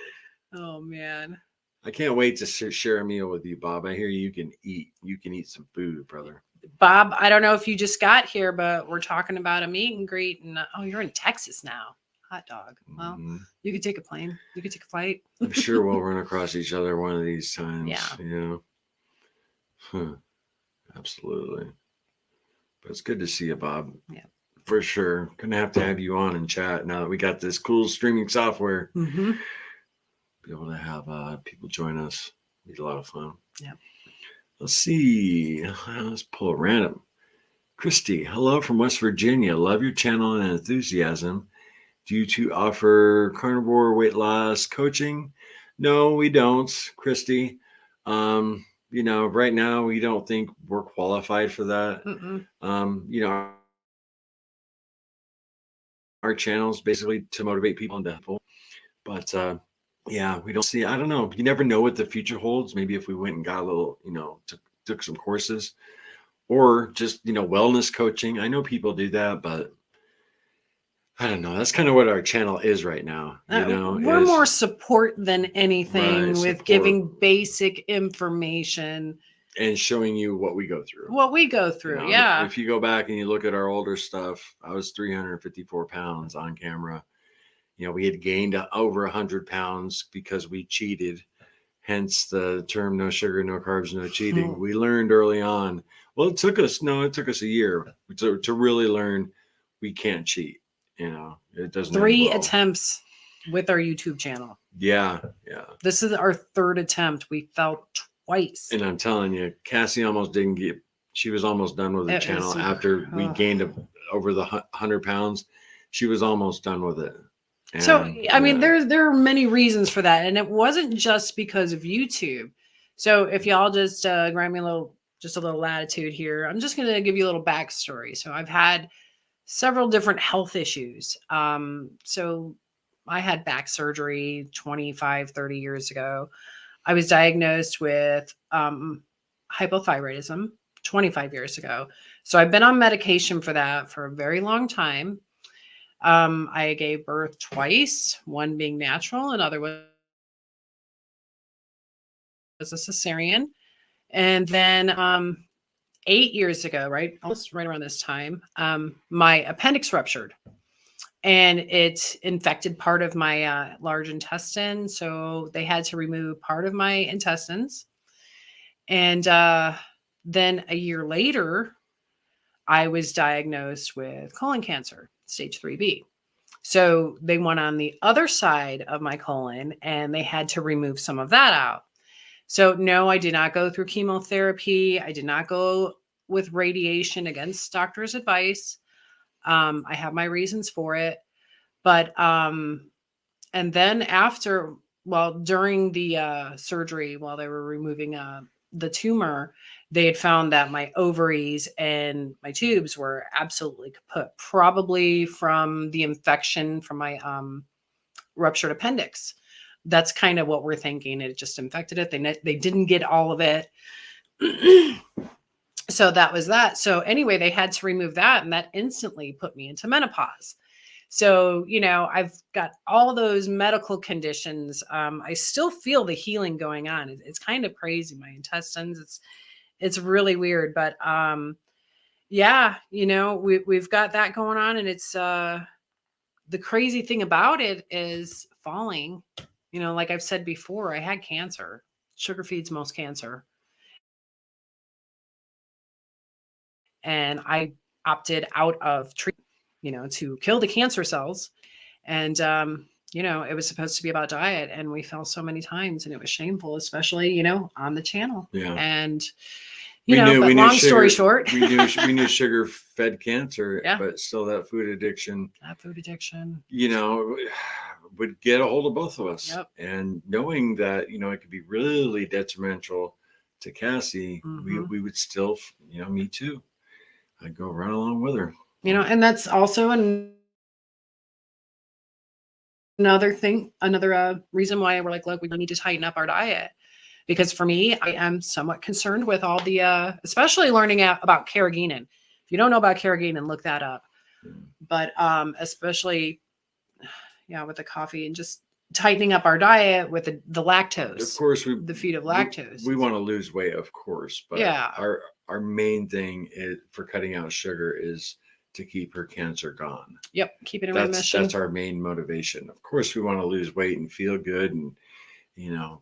Oh, man. I can't wait to share a meal with you, Bob. I hear you can eat. You can eat some food, brother. Bob, I don't know if you just got here, but we're talking about a meet and greet. And you're in Texas now. Hot dog. Well, you could take a plane. You could take a flight. I'm sure we'll run across each other one of these times. Yeah. Absolutely. But it's good to see you, Bob. Yeah. For sure. Gonna have to have you on and chat now that we got this cool streaming software. Mm-hmm. Be able to have people join us. Be a lot of fun. Yeah. Let's see. Let's pull a random. Christy, hello from West Virginia. Love your channel and enthusiasm. Do you two offer carnivore weight loss coaching? No, we don't, Christy. Right now we don't think we're qualified for that. Our channel is basically to motivate people and to help. But we don't see. I don't know. You never know what the future holds. Maybe if we went and got a little, took some courses, or just wellness coaching. I know people do that, but I don't know. That's kind of what our channel is right now. We're more support than anything, with support. giving basic information and showing you what we go through. Yeah. If you go back and you look at our older stuff, I was 354 pounds on camera. We had gained over 100 pounds because we cheated. Hence the term "no sugar, no carbs, no cheating." We learned early on. Well, it took us a year to really learn we can't cheat. It doesn't. 3 attempts with our YouTube channel. Yeah. This is our 3rd attempt. We fell twice. And I'm telling you, Cassie almost didn't get. She was almost done with the channel after we gained over the 100 pounds. She was almost done with it. And, so I mean, there are many reasons for that, and it wasn't just because of YouTube. So if y'all just grant me a little latitude here, I'm just going to give you a little backstory. So I've had several different health issues. So I had back surgery 30 years ago. I was diagnosed with hypothyroidism 25 years ago. So I've been on medication for that for a very long time. I gave birth twice, one being natural, another was a cesarean. And then 8 years ago, almost right around this time, my appendix ruptured and it infected part of my large intestine. So they had to remove part of my intestines. And then a year later, I was diagnosed with colon cancer, stage 3B. So they went on the other side of my colon and they had to remove some of that out. So no, I did not go through chemotherapy. I did not go with radiation against doctor's advice. I have my reasons for it. But, and then during the surgery, while they were removing the tumor, they had found that my ovaries and my tubes were absolutely kaput, probably from the infection from my ruptured appendix. That's kind of what we're thinking. It just infected it. They didn't get all of it. So that was that. So anyway, they had to remove that, and that instantly put me into menopause. So, I've got all those medical conditions. I still feel the healing going on. It's kind of crazy. My intestines, it's really weird, but we've got that going on, and it's the crazy thing about it is falling. Like I've said before, I had cancer. Sugar feeds most cancer. And I opted out of treatment. to kill the cancer cells. And, it was supposed to be about diet, and we fell so many times, and it was shameful, especially, on the channel. Yeah. And, We knew long story sugar- short, we knew sugar fed cancer, Yeah. but still that food addiction, that food addiction. would get a hold of both of us. Yep. And knowing that, it could be really detrimental to Cassie, we would still, me too. I'd go right along with her. And that's also another thing, another reason why we're like, look, we need to tighten up our diet. Because for me, I am somewhat concerned with all the, especially learning about carrageenan. If you don't know about carrageenan, look that up. But especially, with the coffee and just tightening up our diet with the lactose. Of course, the feed of lactose. We want to lose weight, of course, but Yeah. our main thing for cutting out sugar is to keep her cancer gone. Yep, keep it in remission. That's our main motivation. Of course, we want to lose weight and feel good, and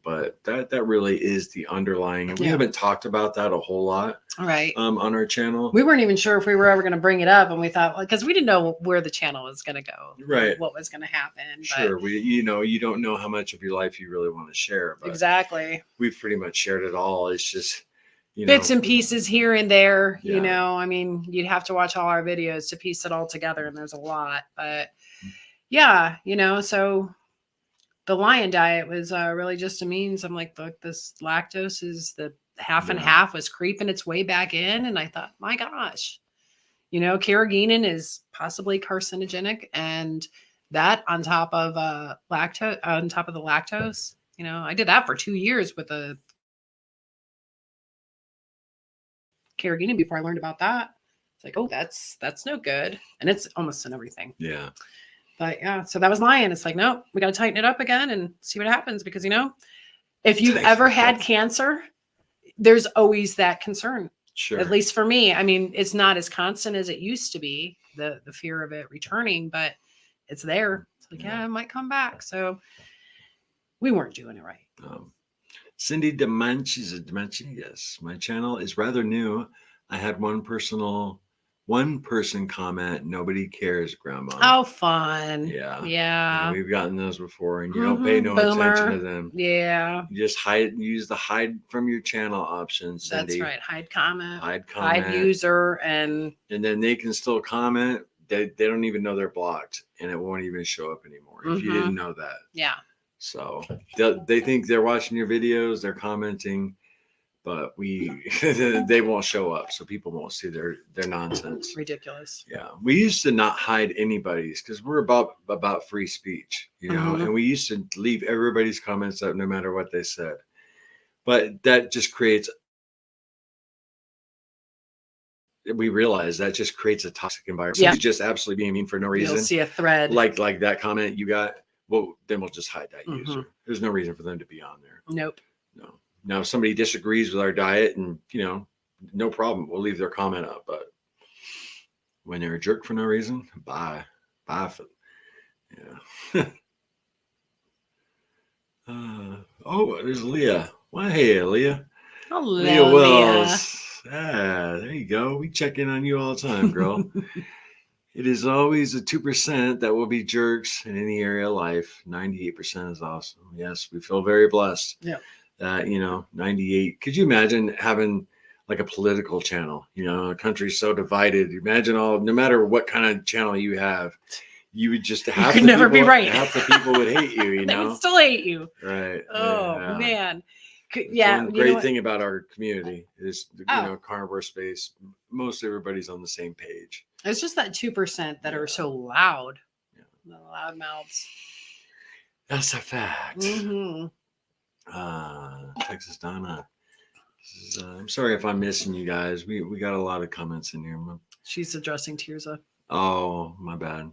but that really is the underlying. And we haven't talked about that a whole lot, right? On our channel, we weren't even sure if we were ever going to bring it up, and we thought, because we didn't know where the channel was going to go, right? What was going to happen? Sure, you don't know how much of your life you really want to share. But exactly, we've pretty much shared it all. It's just bits and pieces here and there. Yeah. I mean, you'd have to watch all our videos to piece it all together, and there's a lot. But yeah, so. The lion diet was really just a means. I'm like, look, this lactose is the half and half was creeping its way back in. And I thought, my gosh, carrageenan is possibly carcinogenic. And that on top of the lactose, I did that for 2 years with a carrageenan before I learned about that. It's like, oh, that's no good. And it's almost in everything. Yeah. But yeah, so that was lion. It's like, no, we got to tighten it up again and see what happens. Because, if you've ever had cancer, there's always that concern. Sure. At least for me. I mean, it's not as constant as it used to be, the fear of it returning, but it's there. It's like, yeah, it might come back. So we weren't doing it right. Cindy Dimension. Yes, my channel is rather new. I had one person comment, nobody cares, Grandma. Oh, fun. Yeah. We've gotten those before, and you don't pay no attention to them. Yeah. You just use the hide from your channel option, Cindy. That's right. Hide comment. Hide user. And then they can still comment. They don't even know they're blocked, and it won't even show up anymore if you didn't know that. Yeah. So they think they're watching your videos, they're commenting, but they won't show up, so people won't see their nonsense. Ridiculous. Yeah, we used to not hide anybody's because we're about free speech, and we used to leave everybody's comments up no matter what they said. But that just creates. We realize that just creates a toxic environment. Yeah. Somebody's just absolutely being mean for no reason. You'll see a thread like that comment you got. Well, then we'll just hide that user. There's no reason for them to be on there. Nope. No. Now, if somebody disagrees with our diet, and no problem, we'll leave their comment up. But when they're a jerk for no reason, bye. Yeah. There's Leah. Well, hey, Leah. Hello, Leah Wells. There you go. We check in on you all the time, girl. It is always the 2% that will be jerks in any area of life. 98% is awesome. Yes, we feel very blessed. Yeah. 98. Could you imagine having like a political channel? A country's so divided. Imagine no matter what kind of channel you have, you would just have to never be right. Half the people would hate you. They would still hate you. Right. Oh man. One great thing about our community is carnivore space. Most everybody's on the same page. It's just that 2% that are so loud. Yeah. The loud mouths. That's a fact. Texas Donna. I'm sorry if I'm missing you guys. We got a lot of comments in here. She's addressing Tirza. Oh, my bad.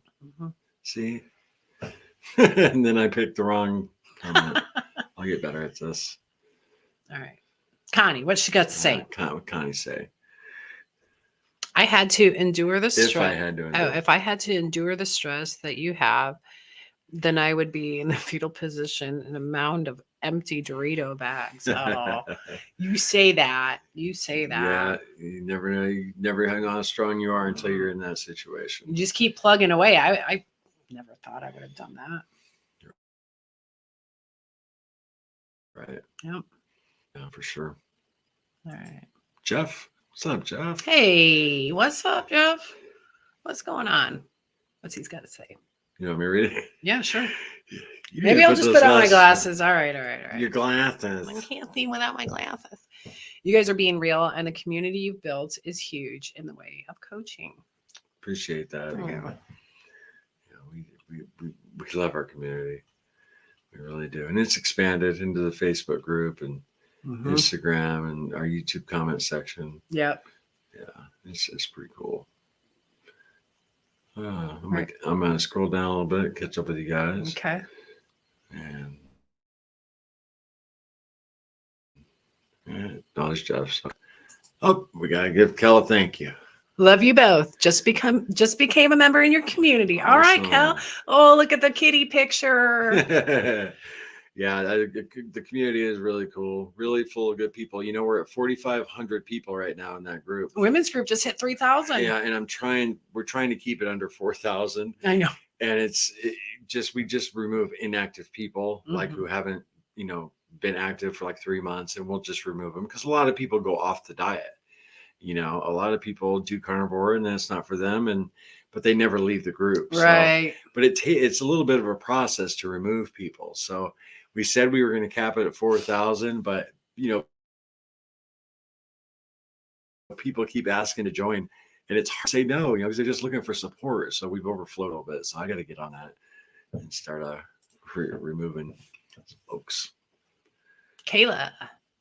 See? And then I picked the wrong comment. I'll get better at this. All right. Connie, what's she got to say? What Connie say? I had to endure the stress. If I had to endure. If I had to endure the stress that you have, then I would be in the fetal position in a mound of empty Dorito bags. Oh, you say that. You say that. Yeah, you never know. You never know how strong you are until you're in that situation. You just keep plugging away. I never thought I would have done that. Right. Yep. Yeah, for sure. All right. Jeff, what's up, Jeff? Hey, what's up, Jeff? What's going on? What's he's got to say? You want me to read it? Yeah, sure. You Maybe need to I'll just those put on my glasses. All right. Your glasses. I can't see without my glasses. You guys are being real, and the community you've built is huge in the way of coaching. Appreciate that. Oh. Yeah, we love our community. We really do. And it's expanded into the Facebook group and Instagram and our YouTube comment section. Yep. Yeah, it's pretty cool. I'm going to scroll down a little bit, catch up with you guys. Okay. And acknowledge Jeff. So, we got to give Kel a thank you. Love you both. Just became a member in your community. All right, Kel. Oh, look at the kitty picture. Yeah, the community is really cool, really full of good people. You know, we're at 4,500 people right now in that group. Women's group just hit 3,000. Yeah, and we're trying to keep it under 4,000. I know. And we just remove inactive people, like who haven't, been active for like 3 months, and we'll just remove them because a lot of people go off the diet. A lot of people do carnivore and that's not for them, but they never leave the group. Right. So, but it's a little bit of a process to remove people. So we said we were going to cap it at 4,000, but people keep asking to join, and it's hard to say no, because they're just looking for support. So we've overflowed a little bit. So I got to get on that and start removing folks. Kayla.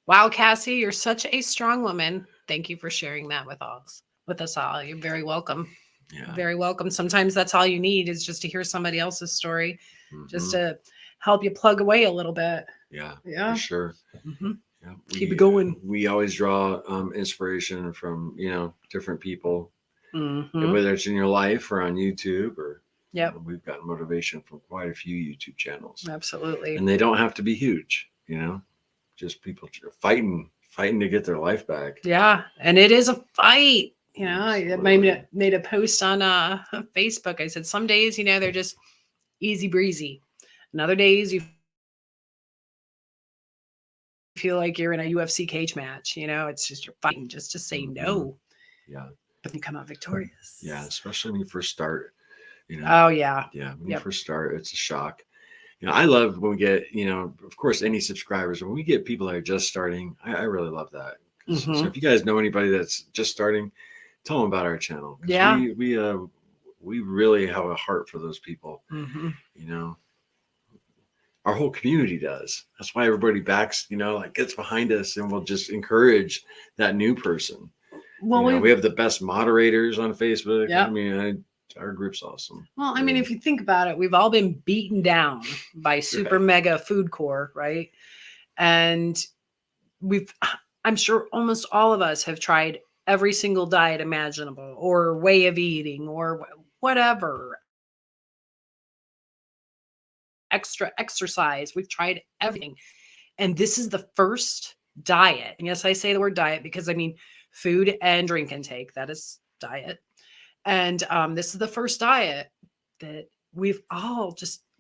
Wow, Cassie, you're such a strong woman. Thank you for sharing that with us all. You're very welcome. Yeah. Very welcome. Sometimes that's all you need is just to hear somebody else's story, just to help you plug away a little bit. Yeah. Yeah. For sure. Yeah, Keep it going. We always draw inspiration from, different people, whether it's in your life or on YouTube or, we've gotten motivation from quite a few YouTube channels. Absolutely. And they don't have to be huge, just people fighting to get their life back. Yeah. And it is a fight. I made a post on Facebook. I said, some days, they're just easy breezy. And other days you feel like you're in a UFC cage match. It's just you're fighting just to say no. Yeah. But you come out victorious. Yeah. Especially when you first start, Oh, yeah. Yeah. When you first start, it's a shock. I love when we get, of course, any subscribers, when we get people that are just starting, I really love that. So if you guys know anybody that's just starting, tell them about our channel. Yeah. We really have a heart for those people. Our whole community does. That's why everybody backs, gets behind us, and we'll just encourage that new person. Well, we have the best moderators on Facebook. Yeah. Our group's awesome. Well, if you think about it, we've all been beaten down by super mega food core, right? And I'm sure almost all of us have tried every single diet imaginable or way of eating or whatever. Extra exercise. We've tried everything. And this is the first diet. And yes, I say the word diet because food and drink intake, that is diet. And this is the first diet that we've all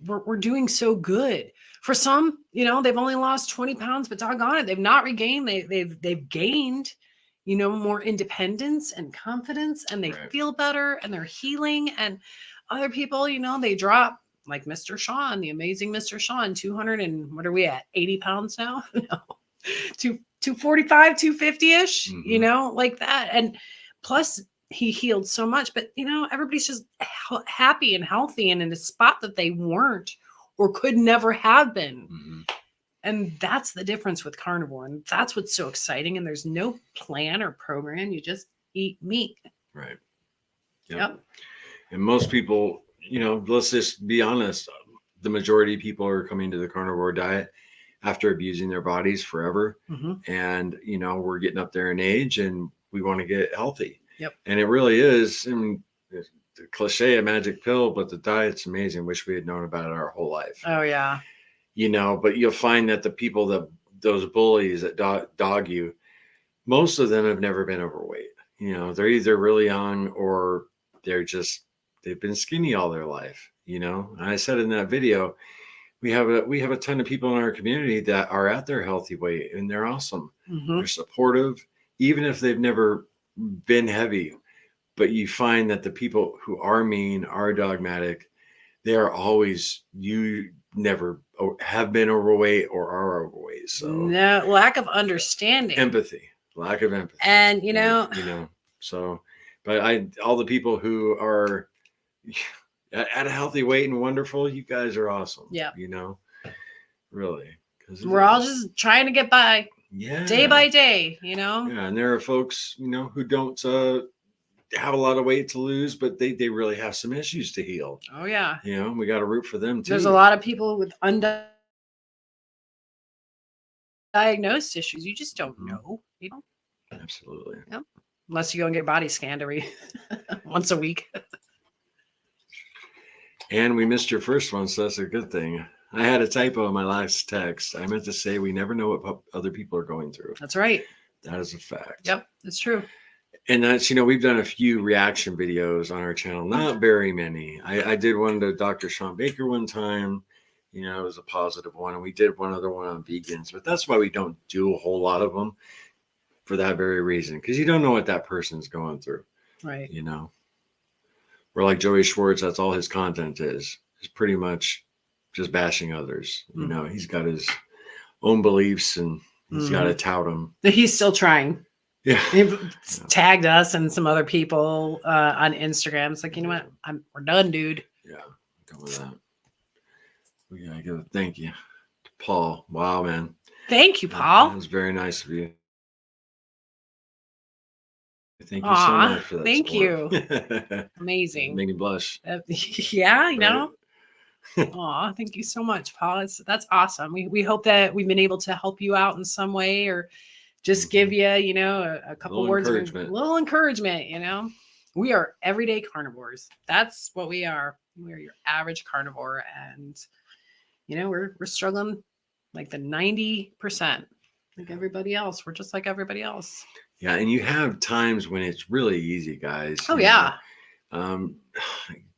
we're doing so good. For some, they've only lost 20 pounds, but doggone it, they've not regained. They've gained, more independence and confidence, and they feel better, and they're healing. And other people, they drop, like Mr. Sean, the amazing Mr. Sean, 200 and what are we at? 80 pounds now? No, 245, 250-ish, like that. And plus, he healed so much, but everybody's just happy and healthy and in a spot that they weren't or could never have been. And that's the difference with carnivore. And that's what's so exciting. And there's no plan or program. You just eat meat. Right. Yep. And most people, let's just be honest. The majority of people are coming to the carnivore diet after abusing their bodies forever. And, we're getting up there in age and we want to get healthy. Yep. And it really is, the cliche, a magic pill, but the diet's amazing. Wish we had known about it our whole life. Oh, yeah. you know, but you'll find that the people that those bullies that dog you, most of them have never been overweight. You know, they're either really young or they've been skinny all their life, you know. And I said in that video, we have a ton of people in our community that are at their healthy weight, and they're awesome. Mm-hmm. They're supportive, even if they've never been heavy. But you find that the people who are mean, are dogmatic, they are always, you never have been overweight or are overweight. So no, lack of understanding, lack of empathy. and you know, so, but all the people who are at a healthy weight and wonderful, you guys are awesome. Yeah. You know, really. We're all just trying to get by, yeah, day by day, you know. Yeah, and there are folks, you know, who don't have a lot of weight to lose, but they really have some issues to heal. Oh yeah. You know, we got to root for them too. There's a lot of people with undiagnosed issues. You just don't know. You know. Absolutely. Yep. Unless you go and get a body scanned every once a week. And we missed your first one, so that's a good thing. I had a typo in my last text. I meant to say we never know what other people are going through. That's right. That is a fact. Yep, that's true. And that's, you know, we've done a few reaction videos on our channel, not very many. I did one to Dr. Sean Baker one time. You know, it was a positive one. And we did one other one on vegans, but that's why we don't do a whole lot of them, for that very reason, because you don't know what that person's going through. Right. You know, we're like Joey Schwartz. That's all his content is pretty much just bashing others. You know, he's got his own beliefs and he's got to tout them. He's still trying. Yeah. He tagged us and some other people on Instagram. It's like, you know what? We're done, dude. Yeah. Done with that. We gotta give a thank you to Paul. Wow, man. Thank you, Paul. That was very nice of you. Thank you Aw, so much for that. thank you. Amazing. Made me blush. Yeah, you know. Aw, thank you so much, Paul. That's awesome. We hope that we've been able to help you out in some way, or just give you, you know, a couple words of little encouragement. You know, we are everyday carnivores. That's what we are. We are your average carnivore, and you know, we're struggling like the 90%, like everybody else. We're just like everybody else. Yeah, and you have times when it's really easy, guys. Oh yeah.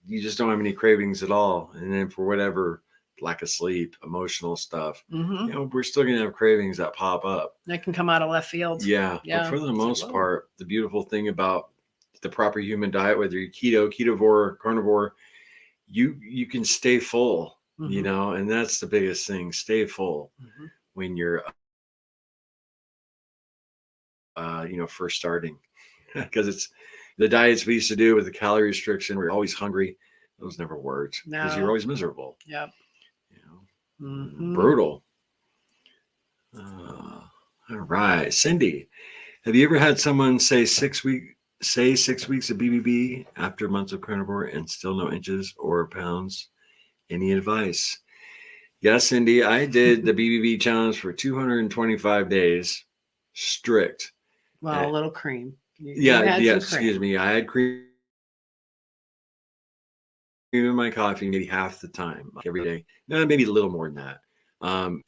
You just don't have any cravings at all, and then for whatever, lack of sleep, emotional stuff, you know, we're still gonna have cravings that pop up. That can come out of left field. Yeah. But for the most part, the beautiful thing about the proper human diet, whether you're keto, ketovore, carnivore, you can stay full. You know, and that's the biggest thing. Stay full when you're you know, first starting, because it's the diets we used to do with the calorie restriction. We're always hungry. Those never worked because you're always miserable. Yep. You know, brutal. All right, Cindy, have you ever had someone say 6 weeks of BBB after months of carnivore and still no inches or pounds? Any advice? Yes, Cindy, I did the BBB challenge for 225 days, strict. Well, a little cream. Excuse me. I had cream in my coffee maybe half the time, like every day. No, maybe a little more than that.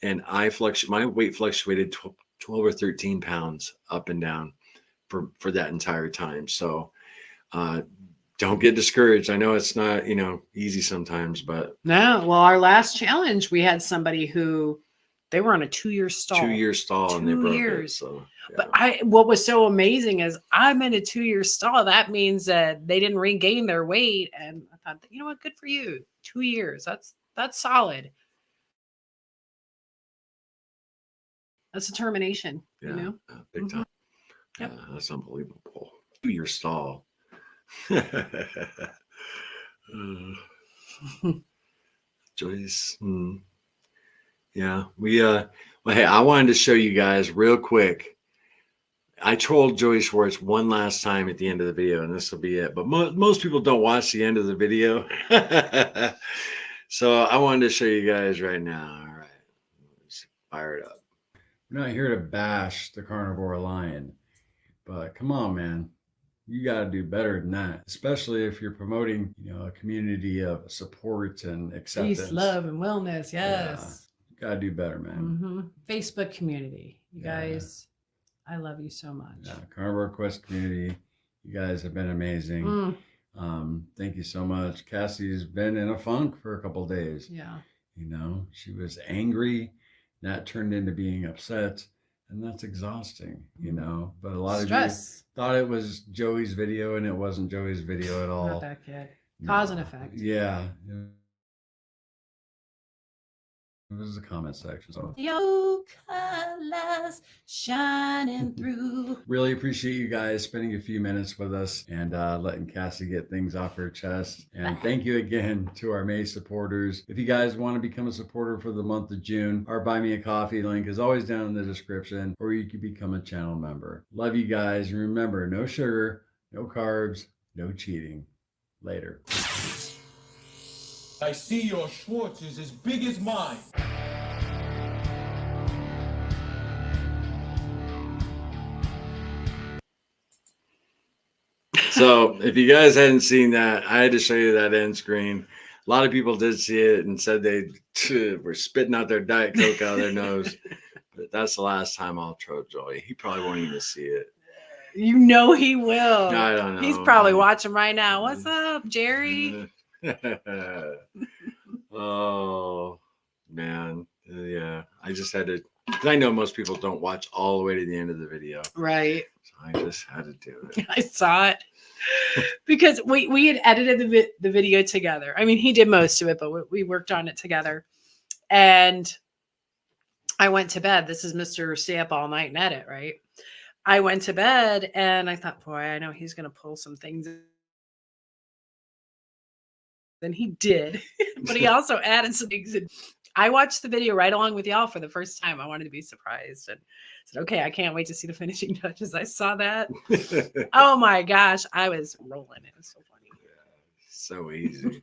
And my weight fluctuated 12 or 13 pounds up and down for that entire time. So don't get discouraged. I know it's not, you know, easy sometimes, but no. Well, our last challenge, we had somebody who they were on a 2-year stall. 2-year stall, and they broke it. So, yeah. But what was so amazing is I'm in a 2-year stall. That means that they didn't regain their weight, and I thought, you know what, good for you. 2 years. That's solid. That's determination. Yeah, you know, big time. Yep. Yeah, that's unbelievable. 2-year stall. Joyce. Yeah, well, hey, I wanted to show you guys real quick. I trolled Joey Schwartz one last time at the end of the video, and this will be it. But most people don't watch the end of the video. So I wanted to show you guys right now. All right, let's fire it up. We're not here to bash the carnivore lion, but come on, man. You got to do better than that, especially if you're promoting, you know, a community of support and acceptance. peace, love, and wellness. Yes. gotta do better, man. Facebook community, you guys, I love you so much. Yeah, Carnivore Quest community, you guys have been amazing. Thank you so much. Cassie's been in a funk for a couple days. Yeah. You know, she was angry, that turned into being upset, and that's exhausting, you know. But a lot of you thought it was Joey's video, and it wasn't Joey's video at all. Not that kid. Cause and effect. Yeah. It was the comment section. So Your colors shining through. really appreciate you guys spending a few minutes with us and letting Cassie get things off her chest. And thank you again to our May supporters. If you guys want to become a supporter for the month of June, our Buy Me a Coffee link is always down in the description, or you can become a channel member. Love you guys. And remember, no sugar, no carbs, no cheating. Later. I see your Schwartz is as big as mine. So if you guys hadn't seen that, I had to show you that end screen. A lot of people did see it and said they were spitting out their Diet Coke out of their nose. But that's the last time I'll troll Joey. He probably won't even see it. You know he will. I don't know. He's probably watching right now. What's up, Jerry? Oh, man. Yeah. I just had to. I know most people don't watch all the way to the end of the video. Right. So I just had to do it. I saw it because we had edited the video together. I mean, he did most of it, but we worked on it together. And I went to bed. This is Mr. Stay Up All Night and Edit, right? I went to bed and I thought, boy, I know he's going to pull some things. And he did, but he also added some things. And I watched the video right along with y'all for the first time. I wanted to be surprised and said, okay, I can't wait to see the finishing touches. I saw that. Oh my gosh. I was rolling. It was so funny. Yeah, so easy.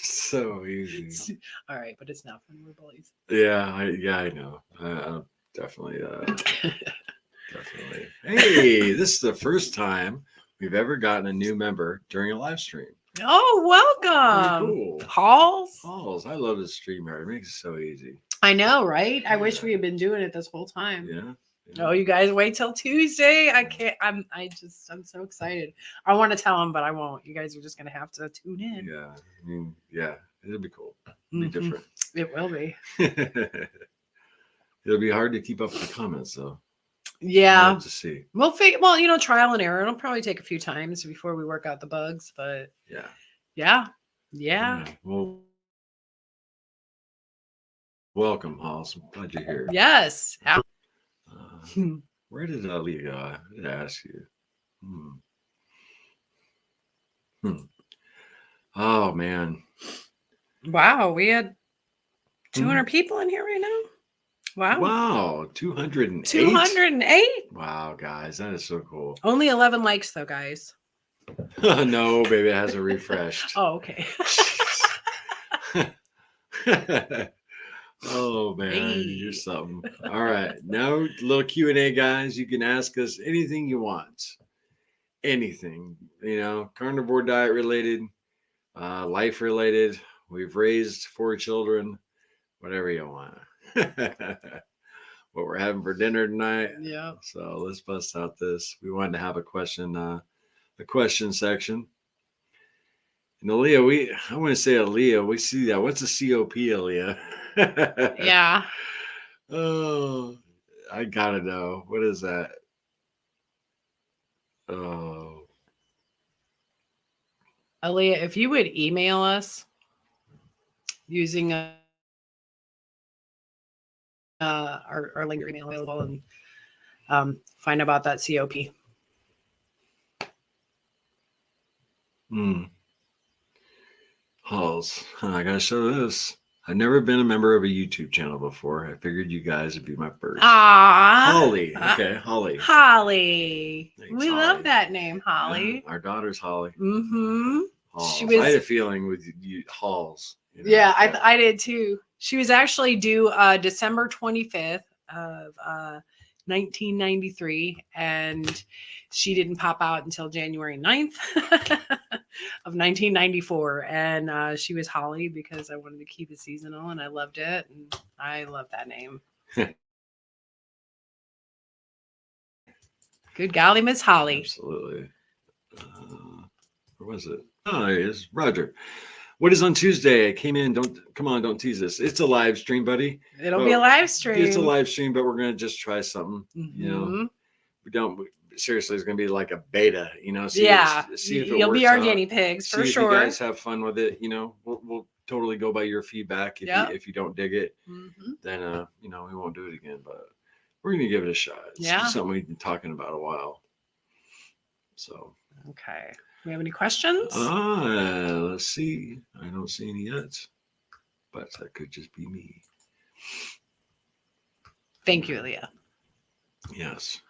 So easy. All right. But it's not fun. We're bullies. Yeah. I know. Definitely. Definitely. Hey, this is the first time we've ever gotten a new member during a live stream. Oh, welcome. Cool. Halls. I love this stream here. It makes it so easy. I know, right? I wish we had been doing it this whole time. Yeah. Oh, you guys wait till Tuesday. I can't. I'm so excited. I want to tell them, but I won't. You guys are just gonna have to tune in. Yeah. I mean, yeah. It'll be cool. It'll be different. It will be. It'll be hard to keep up with the comments, though. Yeah. We'll have to see. Well, you know, trial and error. It'll probably take a few times before we work out the bugs, but yeah. Well, welcome, Halls. I'm glad you're here. Yes. Where did Leah go? I did ask you. Oh man. Wow, we had 200 people in here right now. Wow, 208? 208? Wow, guys, that is so cool. Only 11 likes though, guys. No, baby, it hasn't refreshed. Oh, okay. Oh man, you're something. All right, now a little Q&A, guys. You can ask us anything you want. Anything, you know, carnivore diet related, life related. We've raised 4 children, whatever you want. What we're having for dinner tonight. Yeah. So let's bust out this. We wanted to have a question section. And Aaliyah, I want to say Aaliyah, we see that. What's a COP, Aaliyah? Yeah. Oh, I gotta know. What is that? Oh. Aaliyah, if you would email us using our link email available and find out about that COP. Halls. I gotta show this. I've never been a member of a YouTube channel before. I figured you guys would be my first. Ah, Holly. Okay, Holly. Holly. Thanks, We Holly. love that name, Holly. Yeah, our daughter's Holly. Mm-hmm. Halls. She was- I had a feeling with you, Halls. You know, Yeah, I did too. She was actually due December 25th of 1993, and she didn't pop out until January 9th of 1994. And she was Holly because I wanted to keep it seasonal, and I loved it. And I love that name. Good golly, Miss Holly. Absolutely. Where was it? Oh, there it is. Roger. What is on Tuesday? I came in. Don't tease us. It's a live stream, buddy. It'll be a live stream. It's a live stream, but we're gonna just try something. You know, Mhm. seriously, it's gonna be like a beta. You know, see if it You'll be works our out. guinea pigs See for if sure. you guys have fun with it. You know, we'll totally go by your feedback. If you don't dig it, then we won't do it again. But we're gonna give it a shot. It's something we've been talking about a while. So Okay. We have any questions? let's see. I don't see any yet, but that could just be me. Thank you, Leah. Yes.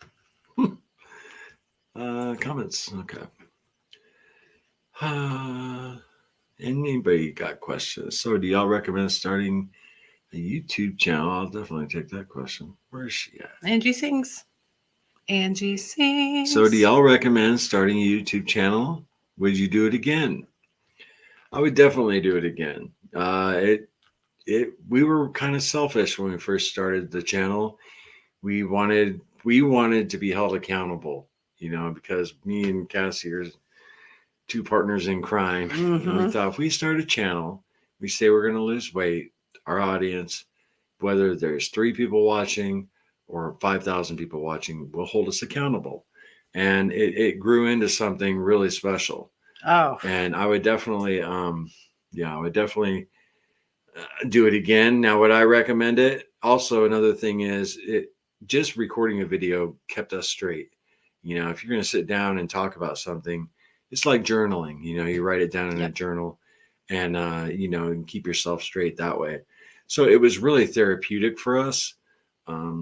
Comments. Okay. Anybody got questions? So do y'all recommend starting a YouTube channel? I'll definitely take that question. Where is she at? Angie sings. Angie sings. So do y'all recommend starting a YouTube channel? Would you do it again? I would definitely do it again. We were kind of selfish when we first started the channel. We wanted to be held accountable, because me and Cassie are two partners in crime. And we thought if we start a channel, we say we're going to lose weight, our audience, whether there's 3 people watching or 5,000 people watching, will hold us accountable. And it grew into something really special. Oh. And I would definitely, do it again. Now, would I recommend it? Also, another thing is just recording a video kept us straight. If you're going to sit down and talk about something, it's like journaling. You write it down in a journal, and and keep yourself straight that way. So it was really therapeutic for us.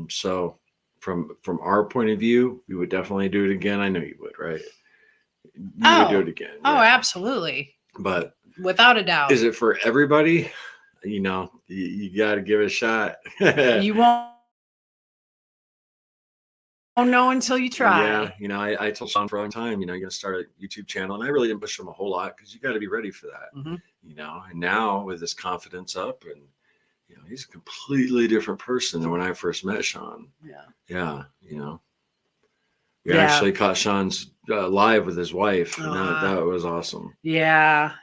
So from our point of view, we would definitely do it again. I know you would, right? You would do it again. Oh, yeah. Absolutely. But without a doubt. Is it for everybody? You got to give it a shot. You won't know until you try. Yeah. I told Sean for a long time, you're going to start a YouTube channel, and I really didn't push him a whole lot because you got to be ready for that. And now with his confidence up, and he's a completely different person than when I first met Sean. Yeah. We actually caught Sean's live with his wife, and that was awesome. Yeah.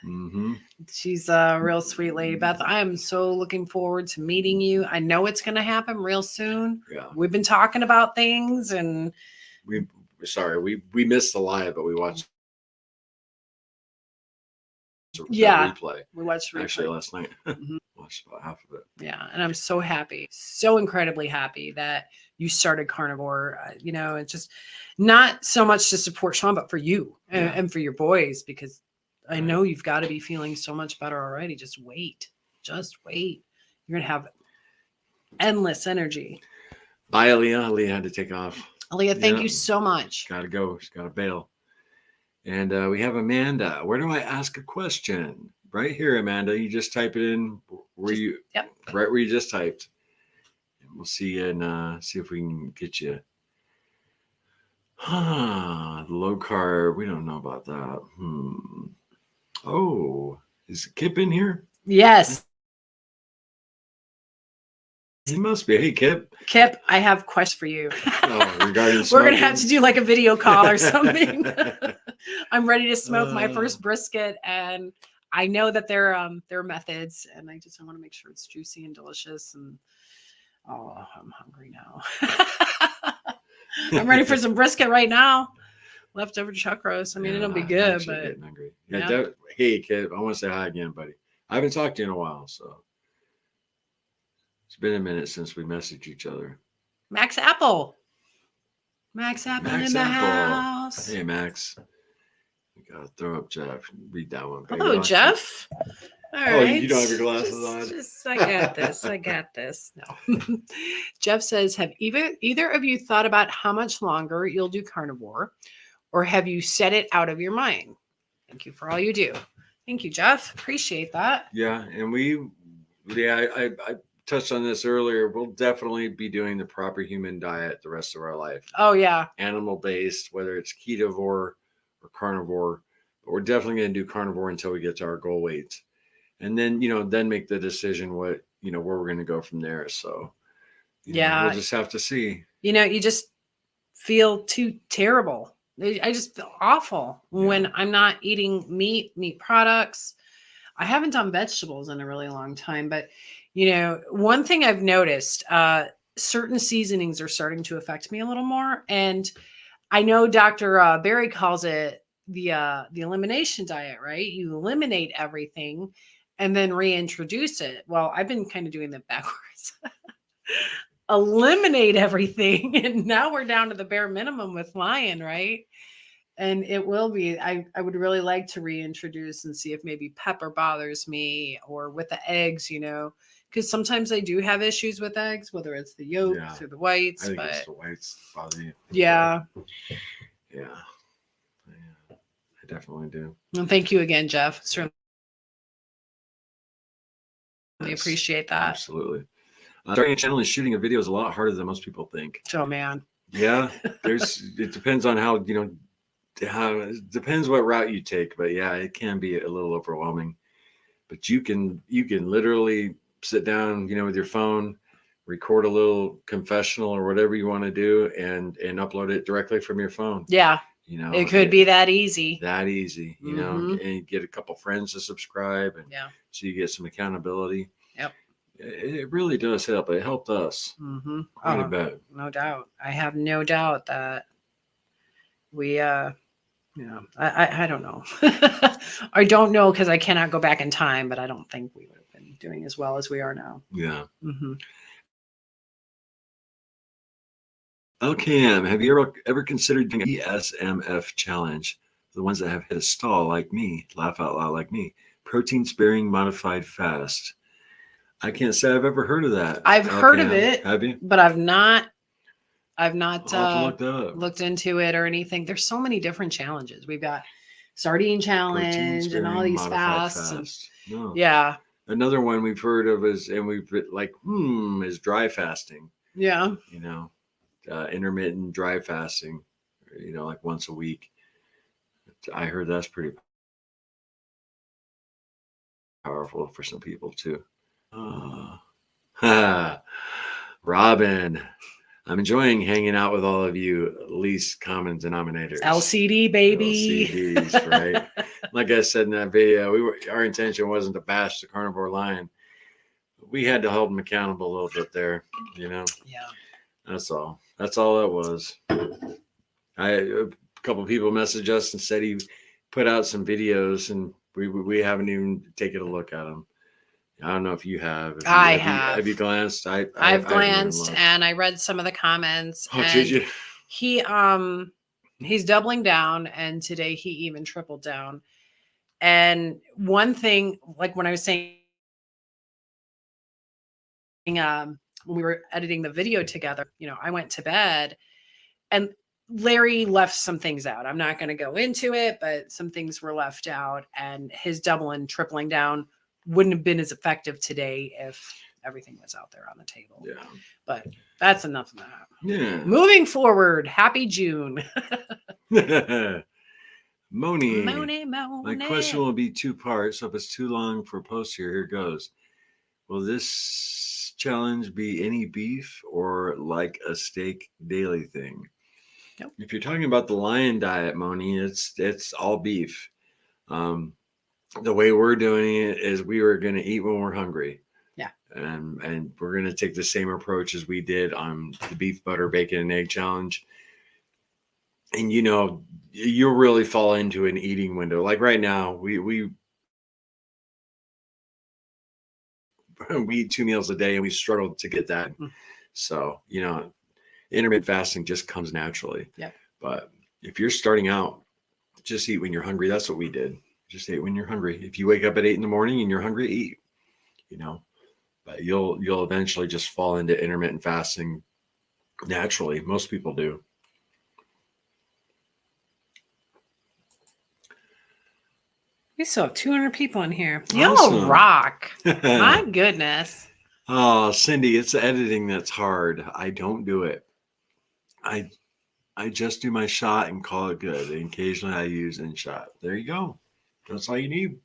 She's a real sweet lady, Beth. I am so looking forward to meeting you. I know it's going to happen real soon. Yeah. We've been talking about things, and we missed the live, but we watched. Replay. We watched replay. Actually last night. Watched about half of it. Yeah, and I'm so happy, so incredibly happy that you started Carnivore. It's just not so much to support Sean, but for you and for your boys, because I know you've got to be feeling so much better already. Just wait. You're gonna have endless energy. Bye, Aaliyah. Aaliyah had to take off. Aaliyah, thank you so much. Gotta go. She's gotta bail. And we have Amanda. Where do I ask a question? Right here, Amanda. You just type it in right where you just typed. And we'll see and see if we can get you. Low carb. We don't know about that. Oh, is Kip in here? Yes. He must be. Hey, Kip. Kip, I have a question for you. Regarding we're gonna have to do like a video call or something. I'm ready to smoke my first brisket, and I know that there are methods, and I want to make sure it's juicy and delicious. And I'm hungry now. I'm ready for some brisket right now. Leftover chuck roast. I mean, it'll be good, but getting hungry. Hey, Kip, I want to say hi again, buddy. I haven't talked to you in a while, so it's been a minute since we messaged each other. Max Apple in the house. Hey, Max. We gotta throw up Jeff. Read that one. Hello, Jeff. All right. You don't have your glasses on. I got this. No. Jeff says, have either of you thought about how much longer you'll do carnivore, or have you set it out of your mind? Thank you for all you do. Thank you, Jeff. Appreciate that. Yeah, and I touched on this earlier. We'll definitely be doing the proper human diet the rest of our life. Oh yeah. Animal based, whether it's ketovore or carnivore, but we're definitely going to do carnivore until we get to our goal weights, and then then make the decision what where we're going to go from there. So we'll just have to see. You just feel too terrible. I just feel awful when I'm not eating meat products. I haven't done vegetables in a really long time, but one thing I've noticed, certain seasonings are starting to affect me a little more. And I know Dr. Barry calls it the elimination diet, right? You eliminate everything and then reintroduce it. Well, I've been kind of doing that backwards. Eliminate everything, and now we're down to the bare minimum with Lion, right? And it will be, I would really like to reintroduce and see if maybe pepper bothers me, or with the eggs, because sometimes I do have issues with eggs, whether it's the yolks or the whites. I think it's the whites bother you. Yeah. Yeah. I definitely do. Well, thank you again, Jeff. Certainly appreciate that. Absolutely. Starting a channel and shooting a video is a lot harder than most people think. Oh man. Yeah. It depends on how, it depends what route you take, but yeah, it can be a little overwhelming. But you can literally sit down, with your phone, record a little confessional or whatever you want to do, and upload it directly from your phone. Yeah. It could be that easy. That easy, and you get a couple friends to subscribe, and so you get some accountability. Yep. It really does help. It helped us quite a bit. No doubt. I have no doubt that we, I don't know. I don't know, because I cannot go back in time, but I don't think we would have been doing as well as we are now. Yeah. Mm-hmm. LKM, have you ever considered doing an ESMF challenge? The ones that have hit a stall like me, laugh out loud like me, protein sparing modified fast. I can't say I've ever heard of that. I've heard of it. Have you? But I've not I'll have to look that up. looked into it or anything. There's so many different challenges. We've got sardine challenge and all these fasts. And, yeah. Another one we've heard of is dry fasting. Yeah. Intermittent dry fasting, like once a week. I heard that's pretty powerful for some people too. Robin, I'm enjoying hanging out with all of you least common denominators. LCD, baby. LCDs, right? Like I said in that video, our intention wasn't to bash the carnivore line. We had to hold them accountable a little bit there, Yeah. That's all. That's all it was. A couple of people messaged us and said he put out some videos, and we haven't even taken a look at them. I don't know if you have. Have you glanced? I've glanced, and I read some of the comments. Oh, did you? He's doubling down, and today he even tripled down. And one thing, like when I was saying, when we were editing the video together, I went to bed, and Larry left some things out. I'm not going to go into it, but some things were left out, and his doubling, tripling down wouldn't have been as effective today if everything was out there on the table. Yeah. But that's enough of that. Yeah. Moving forward, happy June. Moni. My question will be 2 parts. So if it's too long for a post here goes. Will this challenge be any beef or like a steak daily thing? Nope. If you're talking about the lion diet, Moni, it's all beef. The way we're doing it is we are going to eat when we're hungry. Yeah. And we're going to take the same approach as we did on the beef, butter, bacon, and egg challenge. And, you'll really fall into an eating window. Like right now, we eat 2 meals a day, and we struggle to get that. So, intermittent fasting just comes naturally. Yeah. But if you're starting out, just eat when you're hungry. That's what we did. Just eat when you're hungry. If you wake up at 8 a.m. and you're hungry, eat. But you'll eventually just fall into intermittent fasting naturally. Most people do. We still have 200 people in here. Awesome. Y'all rock. My goodness. Oh, Cindy, it's the editing that's hard. I don't do it. I just do my shot and call it good. And occasionally I use in shot. There you go. That's all you need.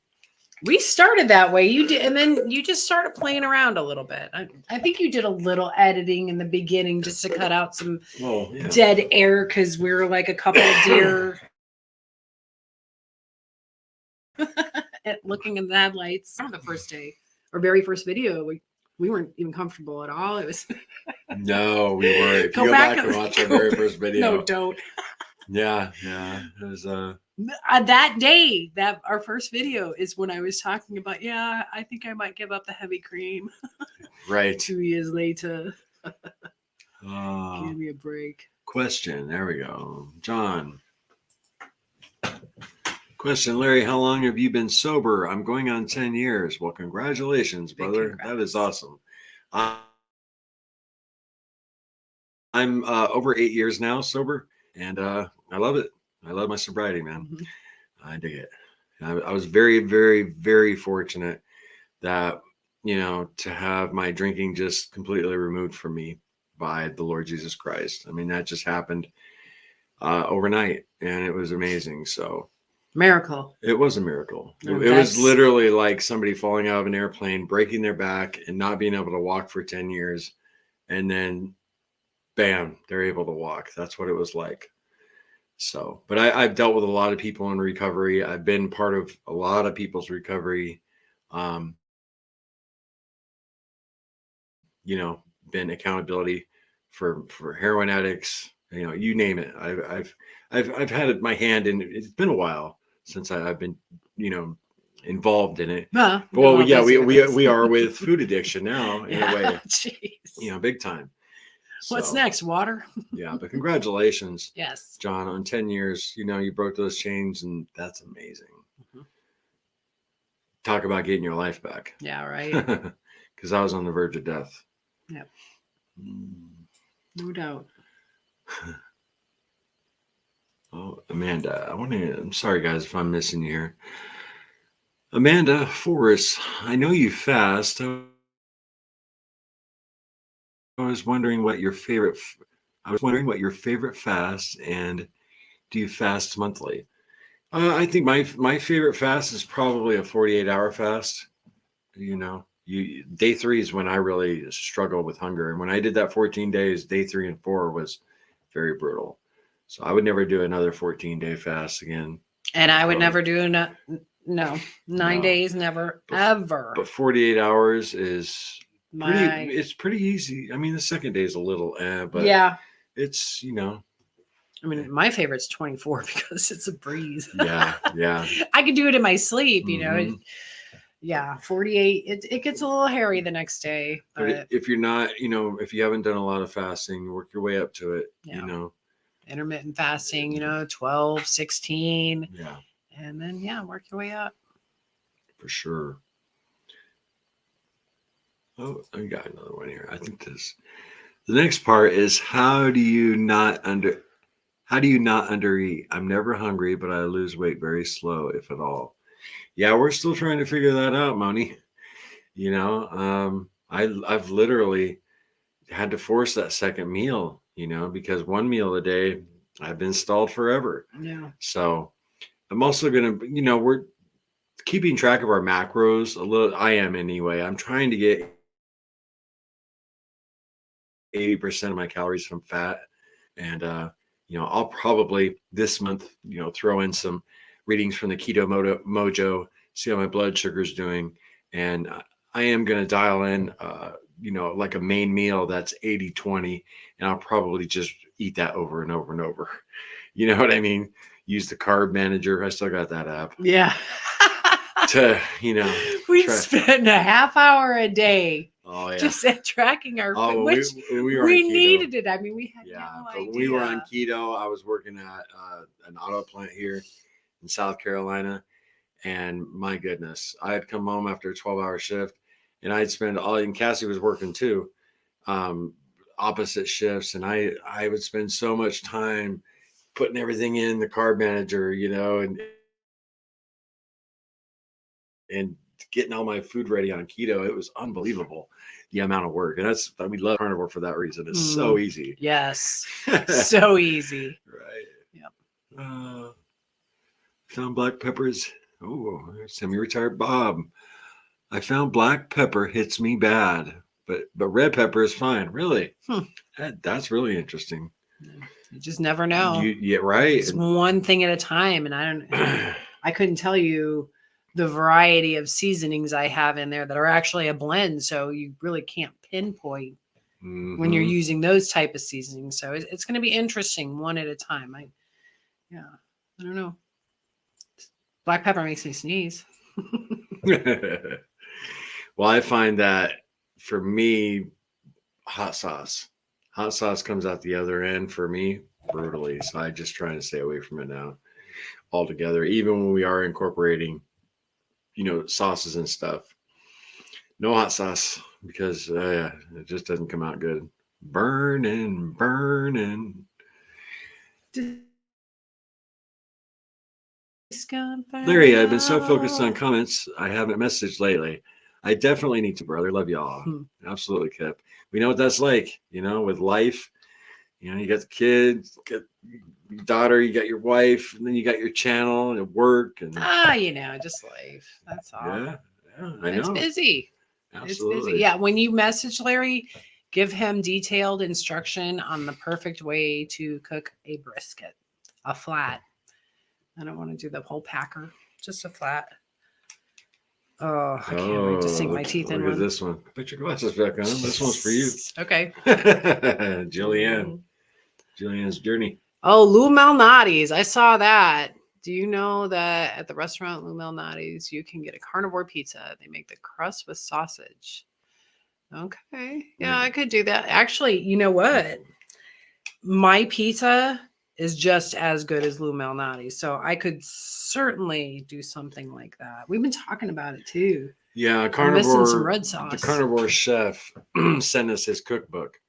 We started that way. You did, and then you just started playing around a little bit. I think you did a little editing in the beginning just to cut out some Well, yeah. dead air because we were like a couple of deer looking in the headlights. On the first day, our very first video, we weren't even comfortable at all. It was No, we weren't. If you Go go back back and and- watch our very first video. no, don't. Yeah. It was That day, that our first video is when I was talking about, yeah, I think I might give up the heavy cream. right. 2 years later, give me a break. Question. There we go. John. Question, Larry, how long have you been sober? I'm going on 10 years. Well, congratulations, Big brother. congrats. That is awesome. I'm over 8 years now sober, and I love it. I love my sobriety, man. Mhm. I dig it. I was very, very, very fortunate that, to have my drinking just completely removed from me by the Lord Jesus Christ. I mean, that just happened overnight, and it was amazing. So Miracle. it was a miracle. No, It was that's- literally like somebody falling out of an airplane, breaking their back, and not being able to walk for 10 years. And then, bam, they're able to walk. That's what it was like. So, but I've dealt with a lot of people in recovery. I've been part of a lot of people's recovery. Been accountability for heroin addicts. You name it. I've had my hand in. It's been a while since I've been, involved in it. Huh, Well, well, yeah, busy with this. we are with food addiction now in a way, Jeez. big time. What's So, next? Water? Yeah, but congratulations, Yes. John, on 10 years. You broke those chains, and that's amazing. Mhm. Talk about getting your life back. Yeah, right. Because I was on the verge of death. Yep. Mm. No doubt. Oh, Amanda, I'm sorry, guys, if I'm missing you here. Amanda Forrest, I know you fast. I was wondering what your favorite fast, and do you fast monthly? I think my favorite fast is probably a 48-hour fast. Day 3 is when I really struggle with hunger, and when I did that 14 days, day 3 and 4 was very brutal. So I would never do another 14-day fast again. And I would Well, never do no 9 No. days, never, But- ever. But 48 hours is My it's pretty easy. I mean, the second day is a little, but yeah. it's I mean, my favorite's 24 because it's a breeze. yeah. I could do it in my sleep, Mhm. Yeah, 48. It gets a little hairy the next day, But but if you're not, if you haven't done a lot of fasting, work your way up to it. Yeah. intermittent fasting, 12, 16, Yeah, and then work your way up. for sure. Oh, I got another one here. I think the next part is how do you not undereat? I'm never hungry, but I lose weight very slow, if at all. Yeah, we're still trying to figure that out, Moni. I've literally had to force that second meal, because one meal a day, I've been stalled forever. Yeah. So I'm also going to, we're keeping track of our macros a little. I am anyway. I'm trying to get 80% of my calories from fat. And, I'll probably this month, throw in some readings from the Keto Mojo, see how my blood sugar is doing. And I am going to dial in, like a main meal that's 80-20, and I'll probably just eat that over and over and over. You know what I mean? Use the carb manager. I still got that app Yeah. to, We try- spend a half hour a day Oh yeah. just at tracking our Oh, food, well, which we were on we keto. needed it. I mean, we had Yeah, no but idea. we were on keto. I was working at an auto plant here in South Carolina, and my goodness, I had come home after a 12-hour shift, and I'd spend and Cassie was working too, opposite shifts, and I would spend so much time putting everything in the carb manager, and getting all my food ready on keto. It was unbelievable, the amount of work. And we love carnivore for that reason. It's so easy. Yes. So easy. Right. Yep. Found black peppers. Oh, semi-retired Bob. I found black pepper hits me bad, but red pepper is fine. Really? That's really interesting. You just never know. Yeah, right. It's one thing at a time, and I couldn't tell you the variety of seasonings I have in there that are actually a blend. So you really can't pinpoint when you're using those type of seasonings. So it's going to be interesting one at a time. I don't know. Black pepper makes me sneeze. Well, I find that for me, hot sauce comes out the other end for me brutally. So I just try to stay away from it now altogether. Even when we are incorporating, sauces and stuff, no hot sauce because it just doesn't come out good. Burning. Larry, I've been so focused on comments, I haven't messaged lately. I definitely need to, brother. Love y'all. Absolutely, Kip. We know what that's like, with life. You got the kids, got your daughter, you got your wife, and then you got your channel and work. And just life. That's all. Yeah, I know. It's busy. Absolutely. It's busy. Yeah, when you message Larry, give him detailed instruction on the perfect way to cook a brisket, a flat. I don't want to do the whole packer, just a flat. Oh, I can't wait to sink my teeth in Look one. at this one. Put your glasses back on. This one's for you. Okay. Julianne's journey. Oh, Lou Malnati's. I saw that. Do you know that at the restaurant Lou Malnati's, you can get a carnivore pizza? They make the crust with sausage. Okay. Yeah, I could do that. Actually, you know what? My pizza is just as good as Lou Malnati's. So I could certainly do something like that. We've been talking about it too. Yeah, missing some red sauce. The carnivore chef sent us his cookbook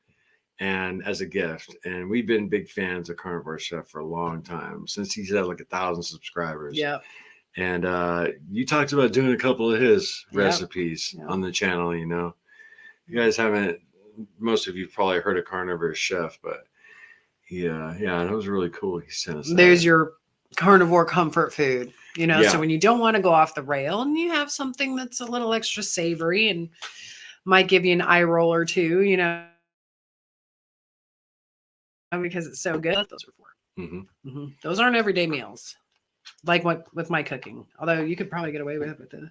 and as a gift. And we've been big fans of Carnivore Chef for a long time, since he's had like 1,000 subscribers. Yeah. And you talked about doing a couple of his recipes on the channel, You guys haven't, most of you probably heard of Carnivore Chef, but that was really cool. He sent us There's your carnivore comfort food, Yeah. So when you don't want to go off the rail and you have something that's a little extra savory and might give you an eye roll or two, because it's so good. Those are for. Those aren't everyday meals, like what with my cooking. Although you could probably get away with it with the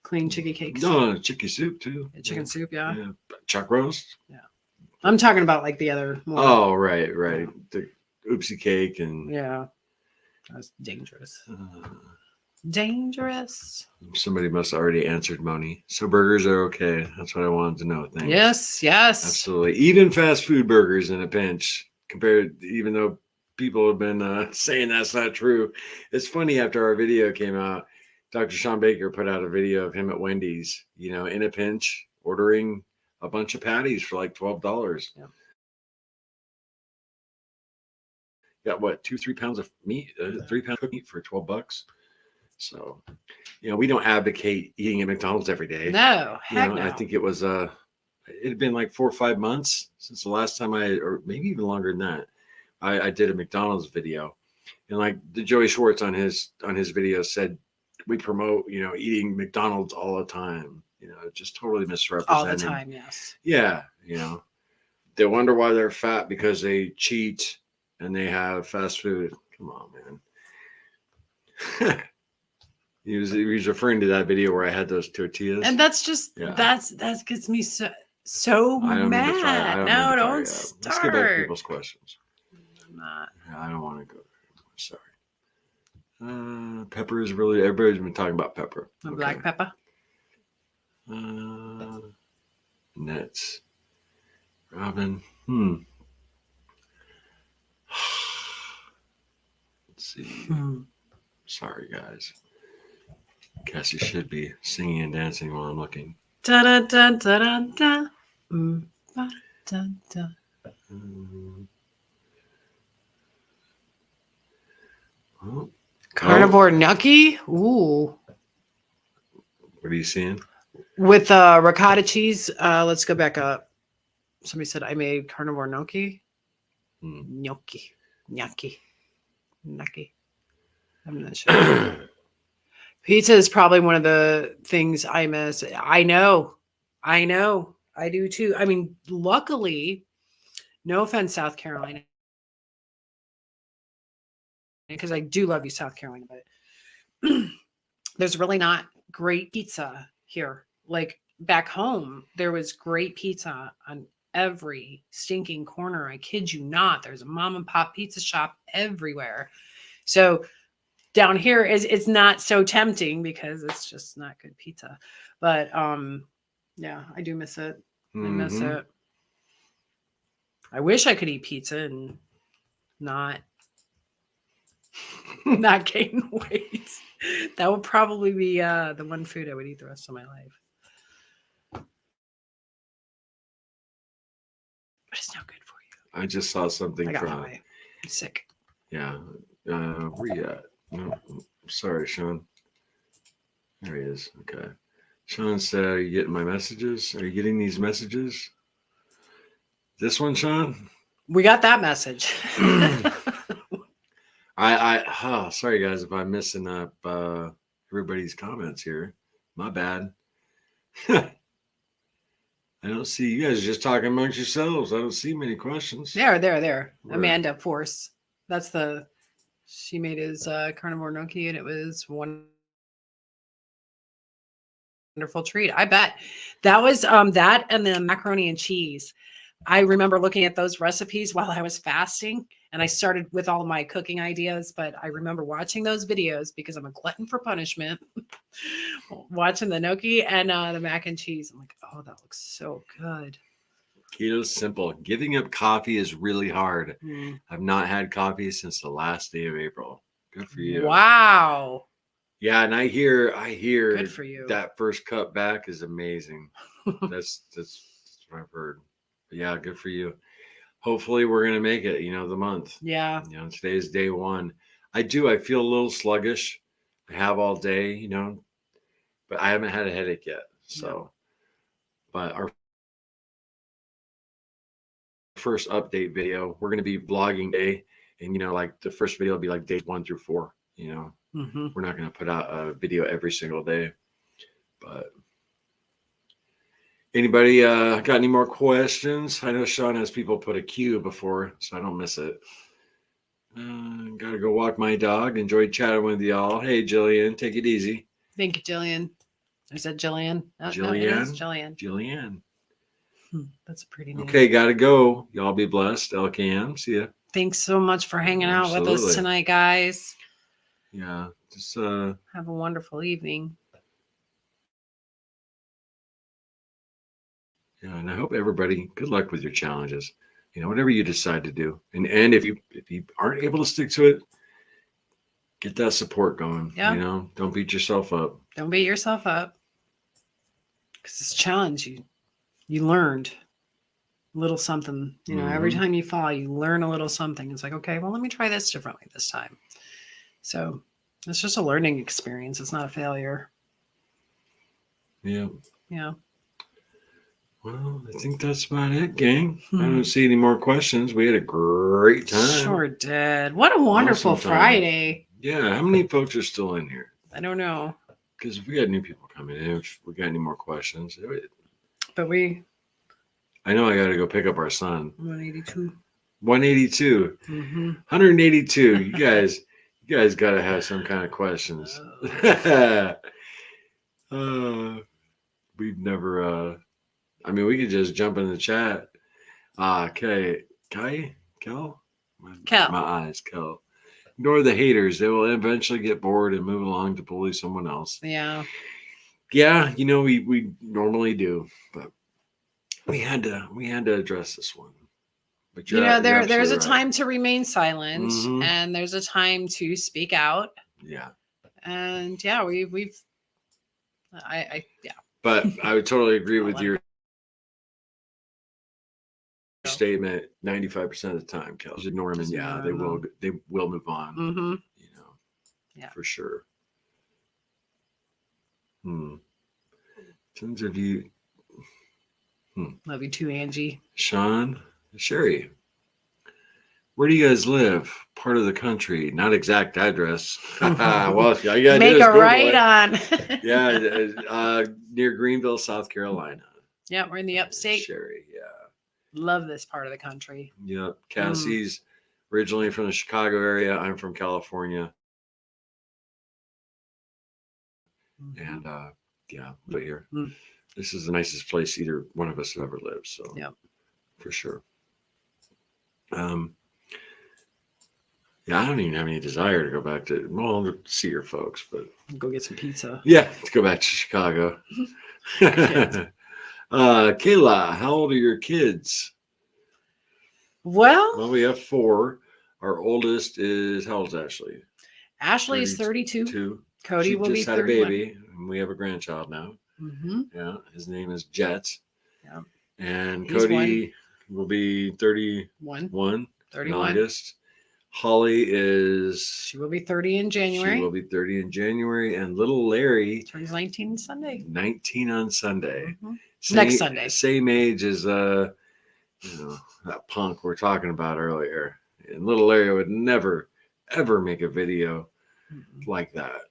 clean chicken cakes. No, chicken soup too. Chicken soup, yeah. Chuck roast. Yeah. I'm talking about like the other. More, Oh, right. The oopsie cake and that's dangerous. Dangerous. Somebody must have already answered Moni. So burgers are okay. That's what I wanted to know. Thanks. Yes. Absolutely. Even fast food burgers in a pinch, even though people have been saying that's not true. It's funny, after our video came out, Dr. Sean Baker put out a video of him at Wendy's, in a pinch, ordering a bunch of patties for like $12. Yeah. Got what, 2-3 pounds of meat, 3 pounds of meat for $12. So, we don't advocate eating at McDonald's every day. No, heck no. I think it was it had been like 4 or 5 months since the last time or maybe even longer than that, I did a McDonald's video, and like the Joey Schwartz on his video said, we promote eating McDonald's all the time. Just totally misrepresenting. All the time, yes. Yeah, they wonder why they're fat because they cheat and they have fast food. Come on, man. He was referring to that video where I had those tortillas. And that's just that gets me so mad. No, don't start. Let's get back to people's questions. I'm not. I don't want to go there. I'm sorry. Pepper is really, everybody's been talking about pepper. Black pepper. Nets. Robin. Let's see. Sorry, guys. Cassie should be singing and dancing while I'm looking. Da da da da da da. Da da. Oh. Carnivore Nucky? Ooh. What are you seeing? With ricotta cheese, let's go back up. Somebody said I made carnivore gnocchi. Gnocchi. I'm not sure. Pizza is probably one of the things I miss. I know. I do too. I mean, luckily, no offense, South Carolina, because I do love you, South Carolina, but there's really not great pizza here. Like back home, there was great pizza on every stinking corner. I kid you not. There's a mom and pop pizza shop everywhere. So down here it's not so tempting because it's just not good pizza. But yeah, I do miss it. I miss it. I wish I could eat pizza and not gain weight. That would probably be the one food I would eat the rest of my life. But it's no good for you. I just saw something I got from. high. I'm sick. Yeah. Where you at? No, sorry, Sean. There he is. Okay. Sean said, "Are you getting my messages? Are you getting these messages?" This one, Sean. We got that message. Sorry guys if I'm messing up everybody's comments here. My bad. I don't see you guys are just talking amongst yourselves. I don't see many questions. There. Where? Amanda Force. She made his carnivore gnocchi, and it was one wonderful treat. I bet that was that and the macaroni and cheese. I remember looking at those recipes while I was fasting, and I started with all of my cooking ideas, but I remember watching those videos because I'm a glutton for punishment, watching the gnocchi and the mac and cheese. I'm like, oh, that looks so good. Keto's simple. Giving up coffee is really hard. I've not had coffee since the last day of April. Good for you. Wow. Yeah, and I hear Good for you. that first cup back is amazing. that's what I've heard. But yeah, good for you. Hopefully we're gonna make it, the month. Yeah. Today is day 1. I feel a little sluggish. I have all day, but I haven't had a headache yet. So but our first update video, we're gonna be vlogging day, and like the first video will be like days 1 through 4. We're not going to put out a video every single day. But anybody got any more questions? I know Sean has people put a queue before, so I don't miss it. Gotta go walk my dog. Enjoyed chatting with y'all. Hey, Jillian, take it easy. Thank you, Jillian. I said Jillian. Jillian. No, it is Jillian. Jillian. That's a pretty name. Okay, gotta go. Y'all be blessed. LKM. See ya. Thanks so much for hanging out with us tonight, guys. Yeah, just have a wonderful evening. Yeah, and I hope everybody good luck with your challenges. Whatever you decide to do, and if you aren't able to stick to it, get that support going. Yeah. Don't beat yourself up. Don't beat yourself up, because it's a challenge. You learned a little something. Every time you fall, you learn a little something. It's like, okay, well, let me try this differently this time. So it's just a learning experience. It's not a failure. Yeah. Yeah. Well, I think that's about it, gang. I don't see any more questions. We had a great time. Sure did. What a wonderful Awesome time. Friday. Yeah. How many folks are still in here? I don't know. Because if we got new people coming in, if we got any more questions. But I know I got to go pick up our son. 182. 182. 182. You guys got to have some kind of questions. We've never, we could just jump in the chat. Kel? My eyes, Kel. Ignore the haters. They will eventually get bored and move along to bully someone else. Yeah. Yeah, we normally do, but we had to address this one. But there's a time to remain silent, and there's a time to speak out. Yeah. And yeah, we've But I would totally agree with your statement 95% of the time, Kel. Just ignore them, and they will move on. Yeah. For sure. Tons of you. Love you too, Angie. Sean, Sherry. Where do you guys live? Part of the country, not exact address. Well, all you gotta Make do is a Google right it. on. Yeah, near Greenville, South Carolina. Yeah, we're in the upstate. Sherry, yeah. Love this part of the country. Yep. Cassie's originally from the Chicago area. I'm from California. And yeah, but here. Mm. This is the nicest place either one of us have ever lived. So Yep. For sure. Yeah, I don't even have any desire to go back to, well, see your folks, but Go get some pizza. yeah, let's go back to Chicago. Kayla, how old are your kids? Well, We have 4. Our oldest is, how old is Ashley? Ashley is 32. 2. Cody She will just be had 31. a baby, and we have a grandchild now. Mm-hmm. Yeah, his name is Jet. Yeah. And He's Cody will be 31 in 31. August. Holly is, She will be 30 in January. she will be 30 in January. And little Larry, Turns 19 Sunday. 19 on Sunday. Mhm. Next Sunday. Same age as that punk we're talking about earlier. And little Larry would never, ever make a video like that,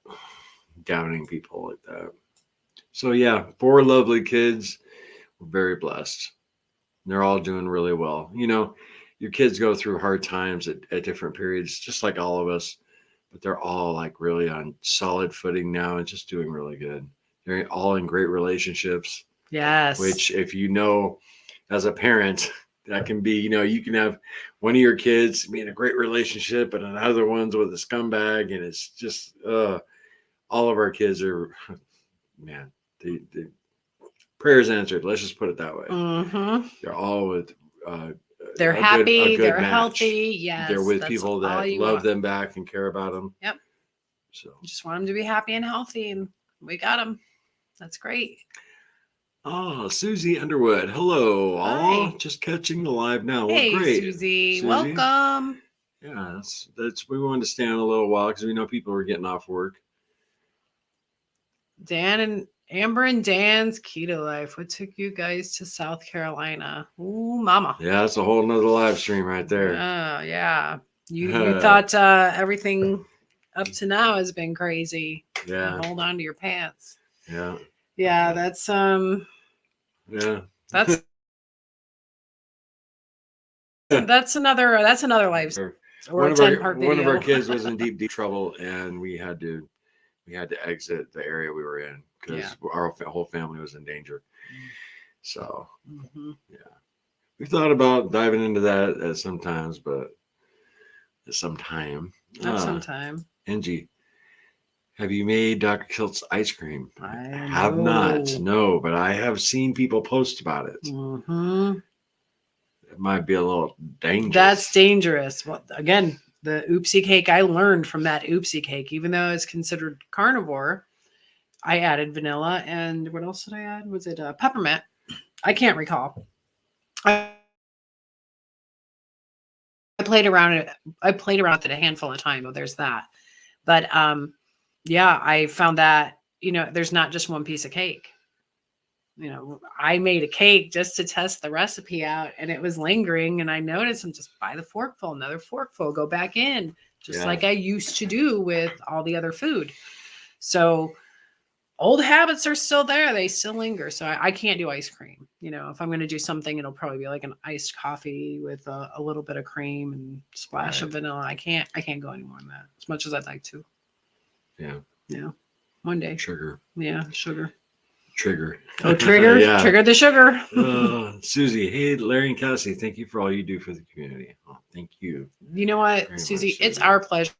downing people like that. So yeah, 4 lovely kids. We're very blessed. They're all doing really well. You know, your kids go through hard times at different periods, just like all of us, but they're all like really on solid footing now and just doing really good. They're all in great relationships. Yes. Which, if you know, as a parent, that can be, you can have one of your kids be in a great relationship and another one's with a scumbag. And it's just, all of our kids are, man, the prayers answered. Let's just put it that way. Mm-hmm. They're all with, They're a happy. good They're match. healthy. Yes. They're with that's people all that you love want. them back and care about them. Yep. So You just want them to be happy and healthy, and we got them. That's great. Oh, Susie Underwood. Hello. Hi. Oh, just catching the live now. Hey, Well, great. Susie. Susie. Welcome. Yeah, that's we wanted to stay on a little while because we know people were getting off work. Dan and Amber and Dan's keto life. What took you guys to South Carolina? Ooh, mama. Yeah, that's a whole nother live stream right there. Oh, yeah. You thought everything up to now has been crazy. Yeah. Hold on to your pants. Yeah. Yeah, that's Yeah. that's that's another life or One a of 10-part one of video. our kids was in deep trouble, and we had to exit the area we were in because our whole family was in danger. So yeah, we thought about diving into that at sometimes, but at some time. Not sometime. Angie, have you made Dr. Kilt's ice cream? I have not. No, but I have seen people post about it. Mm-hmm. It might be a little dangerous. That's dangerous. Well, again, the oopsie cake, I learned from that oopsie cake, even though it's considered carnivore, I added vanilla and what else did I add? Was it peppermint? I can't recall. I played around it. I played around with it a handful of times. Oh, there's that. But yeah, I found that, there's not just one piece of cake. I made a cake just to test the recipe out, and it was lingering, and I noticed I'm just buy the forkful, another forkful, go back in, just like I used to do with all the other food. So old habits are still there. They still linger. So I can't do ice cream. If I'm going to do something, it'll probably be like an iced coffee with a little bit of cream and splash of vanilla. I can't go any more than that, as much as I'd like to. Yeah. One day. Sugar. Yeah. Sugar. Trigger. Oh, trigger. Yeah. Trigger the sugar. Susie, hey, Larry and Cassie, thank you for all you do for the community. Oh, thank you. You know what, Very Susie? much, It's Susie. our pleasure.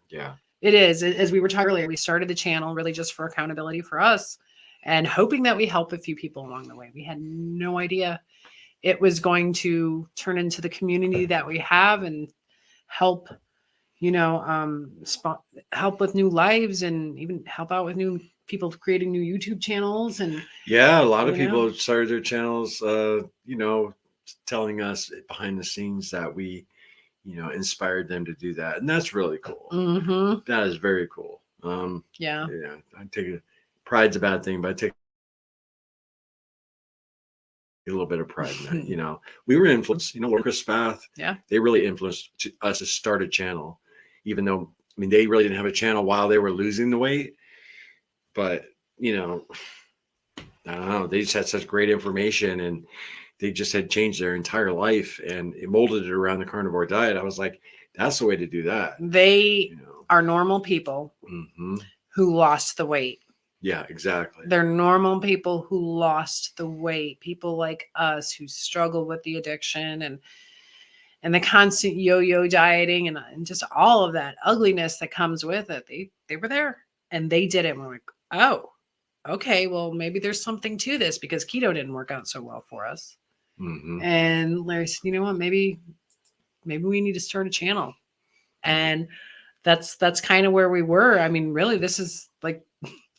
Yeah. It is. As we were talking earlier, we started the channel really just for accountability for us and hoping that we help a few people along the way. We had no idea it was going to turn into the community that we have and help, help with new lives and even help out with new people creating new YouTube channels. And yeah, a lot of people have started their channels, telling us behind the scenes that we, inspired them to do that. And that's really cool. Mm-hmm. That is very cool. Yeah. Yeah, I take it. Pride's a bad thing, but I take a little bit of pride in that. You know, we were influenced. You know, Laura Chris Spath. Yeah. They really influenced us to start a channel, even though I mean they really didn't have a channel while they were losing the weight. But you know, I don't know. They just had such great information, and they just had changed their entire life, and it molded it around the carnivore diet. I was like, that's the way to do that. They You know. are normal people Hmm. who lost the weight. Yeah, exactly. They're normal people who lost the weight. People like us who struggle with the addiction and the constant yo-yo dieting and just all of that ugliness that comes with it. They were there and they did it. And we're like, oh, okay, well, maybe there's something to this because keto didn't work out so well for us. Hmm. And Larry said, you know what, maybe we need to start a channel. And that's kind of where we were. I mean, really, this is like,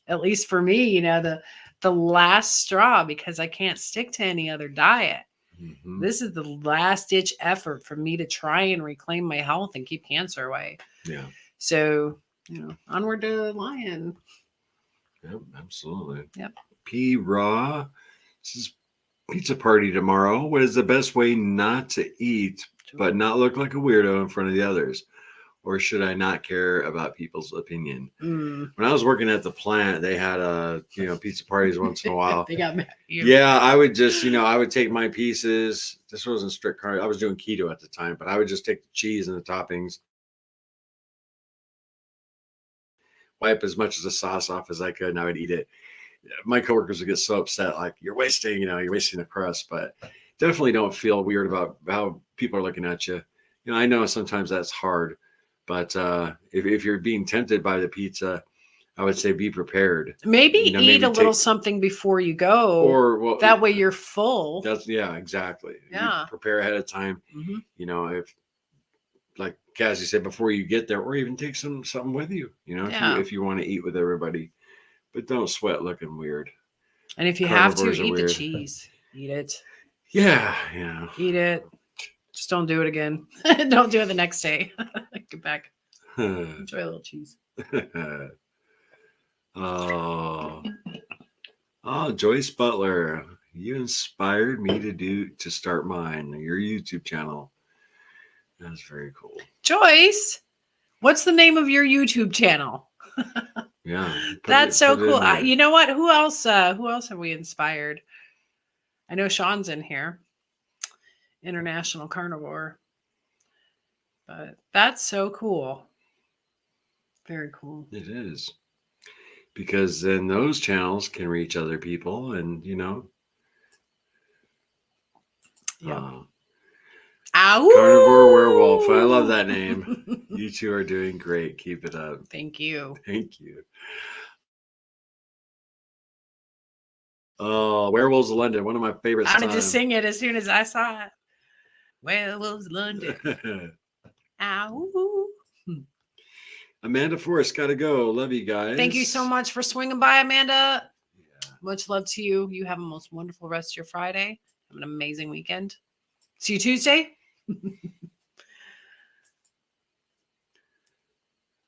at least for me, you know, the last straw because I can't stick to any other diet. Hmm. This is the last ditch effort for me to try and reclaim my health and keep cancer away. Yeah. So, you know, onward to Lion. Yep, absolutely. Yep. P Raw. This is pizza party tomorrow. What is the best way not to eat but not look like a weirdo in front of the others? Or should I not care about people's opinion? Mm. When I was working at the plant, they had pizza parties once in a while. They got mad at you. Yeah, I would just, I would take my pieces. This wasn't strict carnivore. I was doing keto at the time, but I would just take the cheese and the toppings, wipe as much of the sauce off as I could, and I would eat it. My coworkers would get so upset, like, you're wasting the crust, but definitely don't feel weird about how people are looking at you. I know sometimes that's hard, but if you're being tempted by the pizza, I would say be prepared. Maybe eat maybe a little something before you go. Or that way you're full. Yeah, exactly. Yeah. You prepare ahead of time. Mm-hmm. If, like Cassie said, before you get there, or even take something with you. If you want to eat with everybody, but don't sweat looking weird. And if you have to, Carnivores are eat the weird. cheese. Eat it. Yeah. Eat it. Just don't do it again. Don't do it the next day. Get back. Enjoy a little cheese. Oh, Joyce Butler, you inspired me to start your YouTube channel. That's very cool. Joyce, what's the name of your YouTube channel? Yeah, that's so cool. there. You know what? Who else have we inspired? I know Sean's in here, International Carnivore, but that's so cool. Very cool. It is, because then those channels can reach other people, and Yeah. Ow! Carnivore Werewolf. I love that name. You two are doing great. Keep it up. Thank you. Thank you. Oh, Werewolves of London, one of my favorites. I wanted to sing it as soon as I saw it. Werewolves of London. Ow. Amanda Forrest, gotta go. Love you guys. Thank you so much for swinging by, Amanda. Yeah. Much love to you. You have a most wonderful rest of your Friday. Have an amazing weekend. See you Tuesday.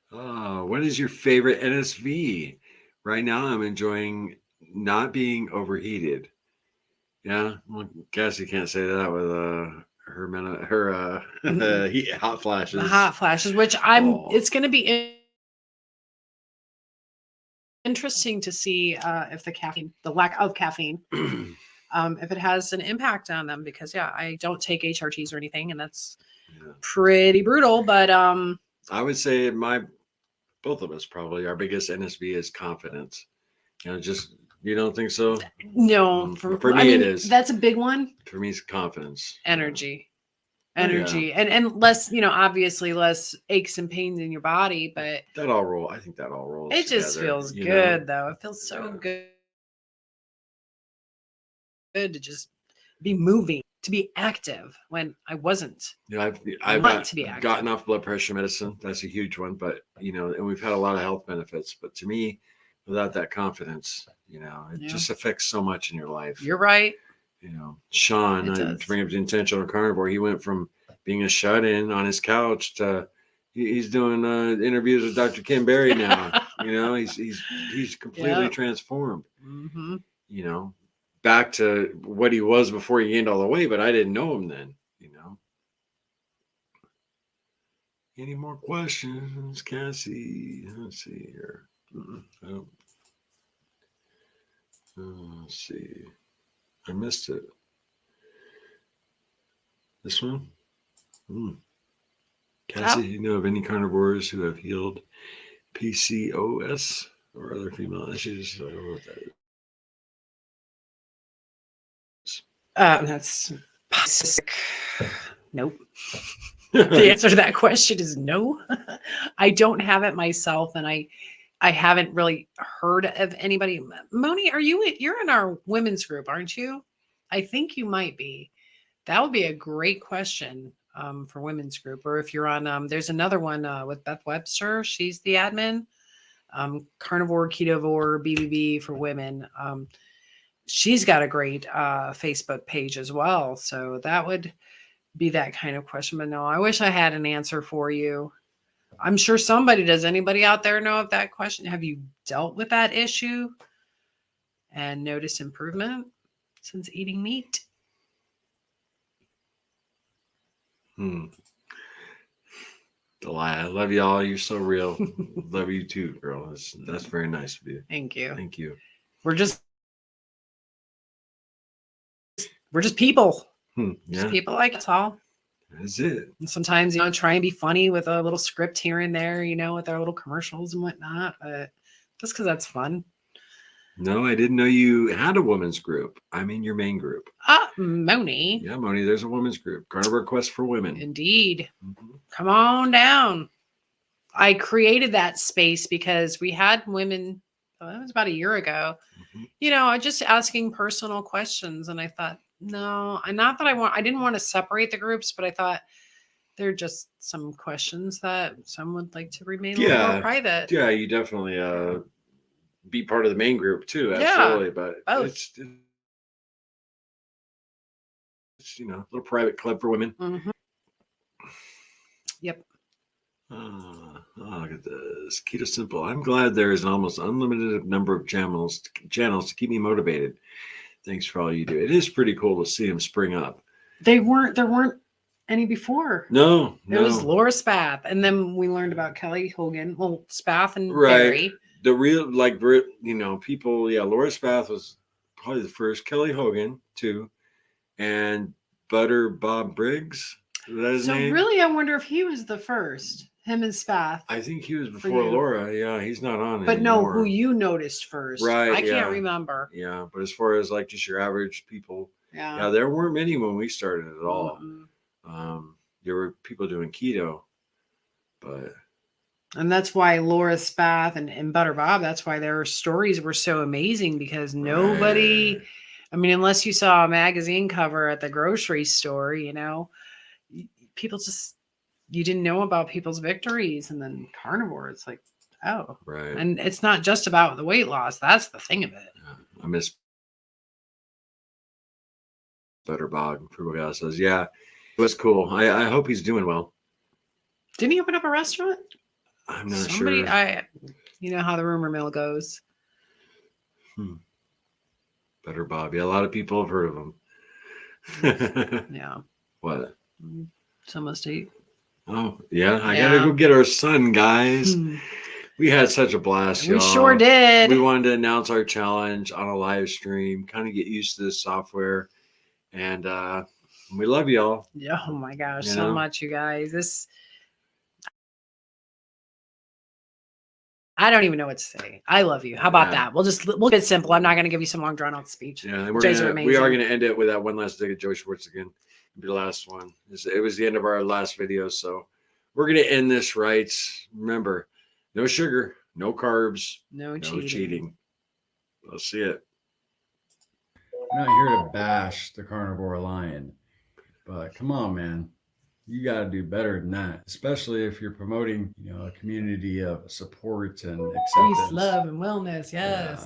What is your favorite NSV? Right now, I'm enjoying not being overheated. Yeah, well, Cassie can't say that with her hot flashes. The hot flashes, which it's going to be interesting to see if the lack of caffeine, if it has an impact on them, because I don't take HRTs or anything, and that's pretty brutal. But I would say both of us probably our biggest NSV is confidence. You don't think so? No, for me it is. That's a big one. For me, it's confidence, energy, yeah. and less, obviously less aches and pains in your body, but that all rolls. I think that all rolls. It just together, feels good, though. It feels so good to just be moving, to be active when I wasn't. I've gotten off blood pressure medicine. That's a huge one, but and we've had a lot of health benefits. But to me, without that confidence, it just affects so much in your life. You're right. Sean, to bring up the intentional carnivore, he went from being a shut-in on his couch to he's doing interviews with Dr. Kim Berry now. You know, he's completely Yep. transformed. Mm-hmm. You know, back to what he was before he gained all the weight, but I didn't know him then. You know. Any more questions, Cassie? Let's see here. Oh. Let's see. I missed it. This one? Cassie, you know of any carnivores who have healed PCOS or other female issues? I don't know what that is. That's sick. Nope. The answer to that question is no. I don't have it myself, and I haven't really heard of anybody. Moni, you're in our women's group, aren't you? I think you might be. That would be a great question for women's group. Or if you're on, there's another one with Beth Webster. She's the admin. Carnivore, Ketovore, BBB for women. She's got a great Facebook page as well. So that would be that kind of question. But no, I wish I had an answer for you. I'm sure somebody does. Anybody out there know of that question? Have you dealt with that issue and noticed improvement since eating meat? Delia, I love y'all. You're so real. Love you too, girl. That's very nice of you. Thank you. Thank you. We're just people. Yeah. Just people like us all. That's it. And sometimes, try and be funny with a little script here and there, with our little commercials and whatnot. But just because that's fun. No, I didn't know you had a women's group. I'm in your main group. Moni. Yeah, Moni, there's a women's group. Carnivore Quest for Women. Indeed. Come on down. I created that space because we had women, it was about a year ago, just asking personal questions. And I thought, no, not that I didn't want to separate the groups, but I thought there are just some questions that some would like to remain a little more private. Yeah, you definitely be part of the main group too. Absolutely. But it's a little private club for women. Mm-hmm. Yep. Look at this. Keto Simple. I'm glad there is an almost unlimited number of channels to keep me motivated. Thanks for all you do. It is pretty cool to see them spring up. There weren't any before. No. It was Laura Spath. And then we learned about Kelly Hogan. Well, Spath and Barry. The real, people, Laura Spath was probably the first. Kelly Hogan, too. And Butter Bob Briggs. Is that his name? Really, I wonder if he was the first. Him and Spath. I think he was before Laura. Yeah, he's not on but anymore. No, who you noticed first. Right. I can't remember. Yeah, but as far as just your average people, yeah, there weren't many when we started at all. There were people doing keto, but. And that's why Laura Spath and Butter Bob, that's why their stories were so amazing, because nobody, unless you saw a magazine cover at the grocery store, people just, you didn't know about people's victories. And then carnivore, it's like, oh. Right. And it's not just about the weight loss. That's the thing of it. Yeah. I miss Butter Bob. Frugal says, yeah, it was cool. I hope he's doing well. Didn't he open up a restaurant? I'm not sure. You know how the rumor mill goes. Butter Bob. Yeah, a lot of people have heard of him. Yeah. What? Some must eat. Oh, yeah. I got to go get our son, guys. We had such a blast, y'all. We sure did. We wanted to announce our challenge on a live stream, kind of get used to this software. And we love y'all. Yeah. Oh, my gosh. So much, you guys. I don't even know what to say. I love you. How about that? We'll get simple. I'm not going to give you some long drawn out speech. Yeah, and we are going to end it with that one last dig at Joey Schwartz again. It'll be the last one. It was the end of our last video, so we're going to end this right. Remember, no sugar, no carbs, no cheating. I'll see it. I'm not here to bash the carnivore lion, but come on, man. You got to do better than that, especially if you're promoting, a community of support and acceptance. Peace, love, and wellness. Yes. Yeah,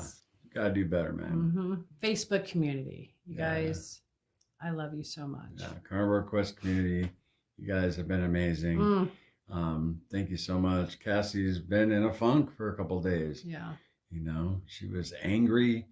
you got to do better, man. Mm-hmm. Facebook community. You guys, I love you so much. Yeah, Carnivore Quest community. You guys have been amazing. Thank you so much. Cassie's been in a funk for a couple days. Yeah. You know, she was angry,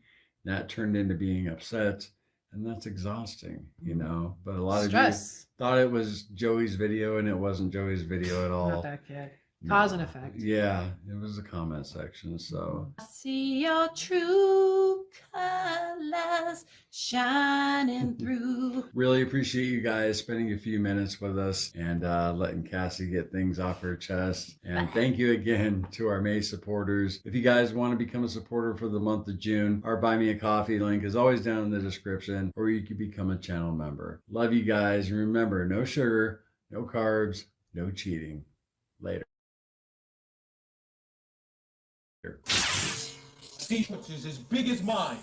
that turned into being upset, and that's exhausting, you know. But a lot of you Stress. thought it was Joey's video, and it wasn't Joey's video at all. Not that kid. Cause and No. effect. Yeah, it was the comment section. So I see your true colors shining through. really appreciate you guys spending a few minutes with us and letting Cassie get things off her chest. And thank you again to our May supporters. If you guys want to become a supporter for the month of June, our Buy Me a Coffee link is always down in the description, or you can become a channel member. Love you guys. And remember, no sugar, no carbs, no cheating. Later. Steve is as big as mine.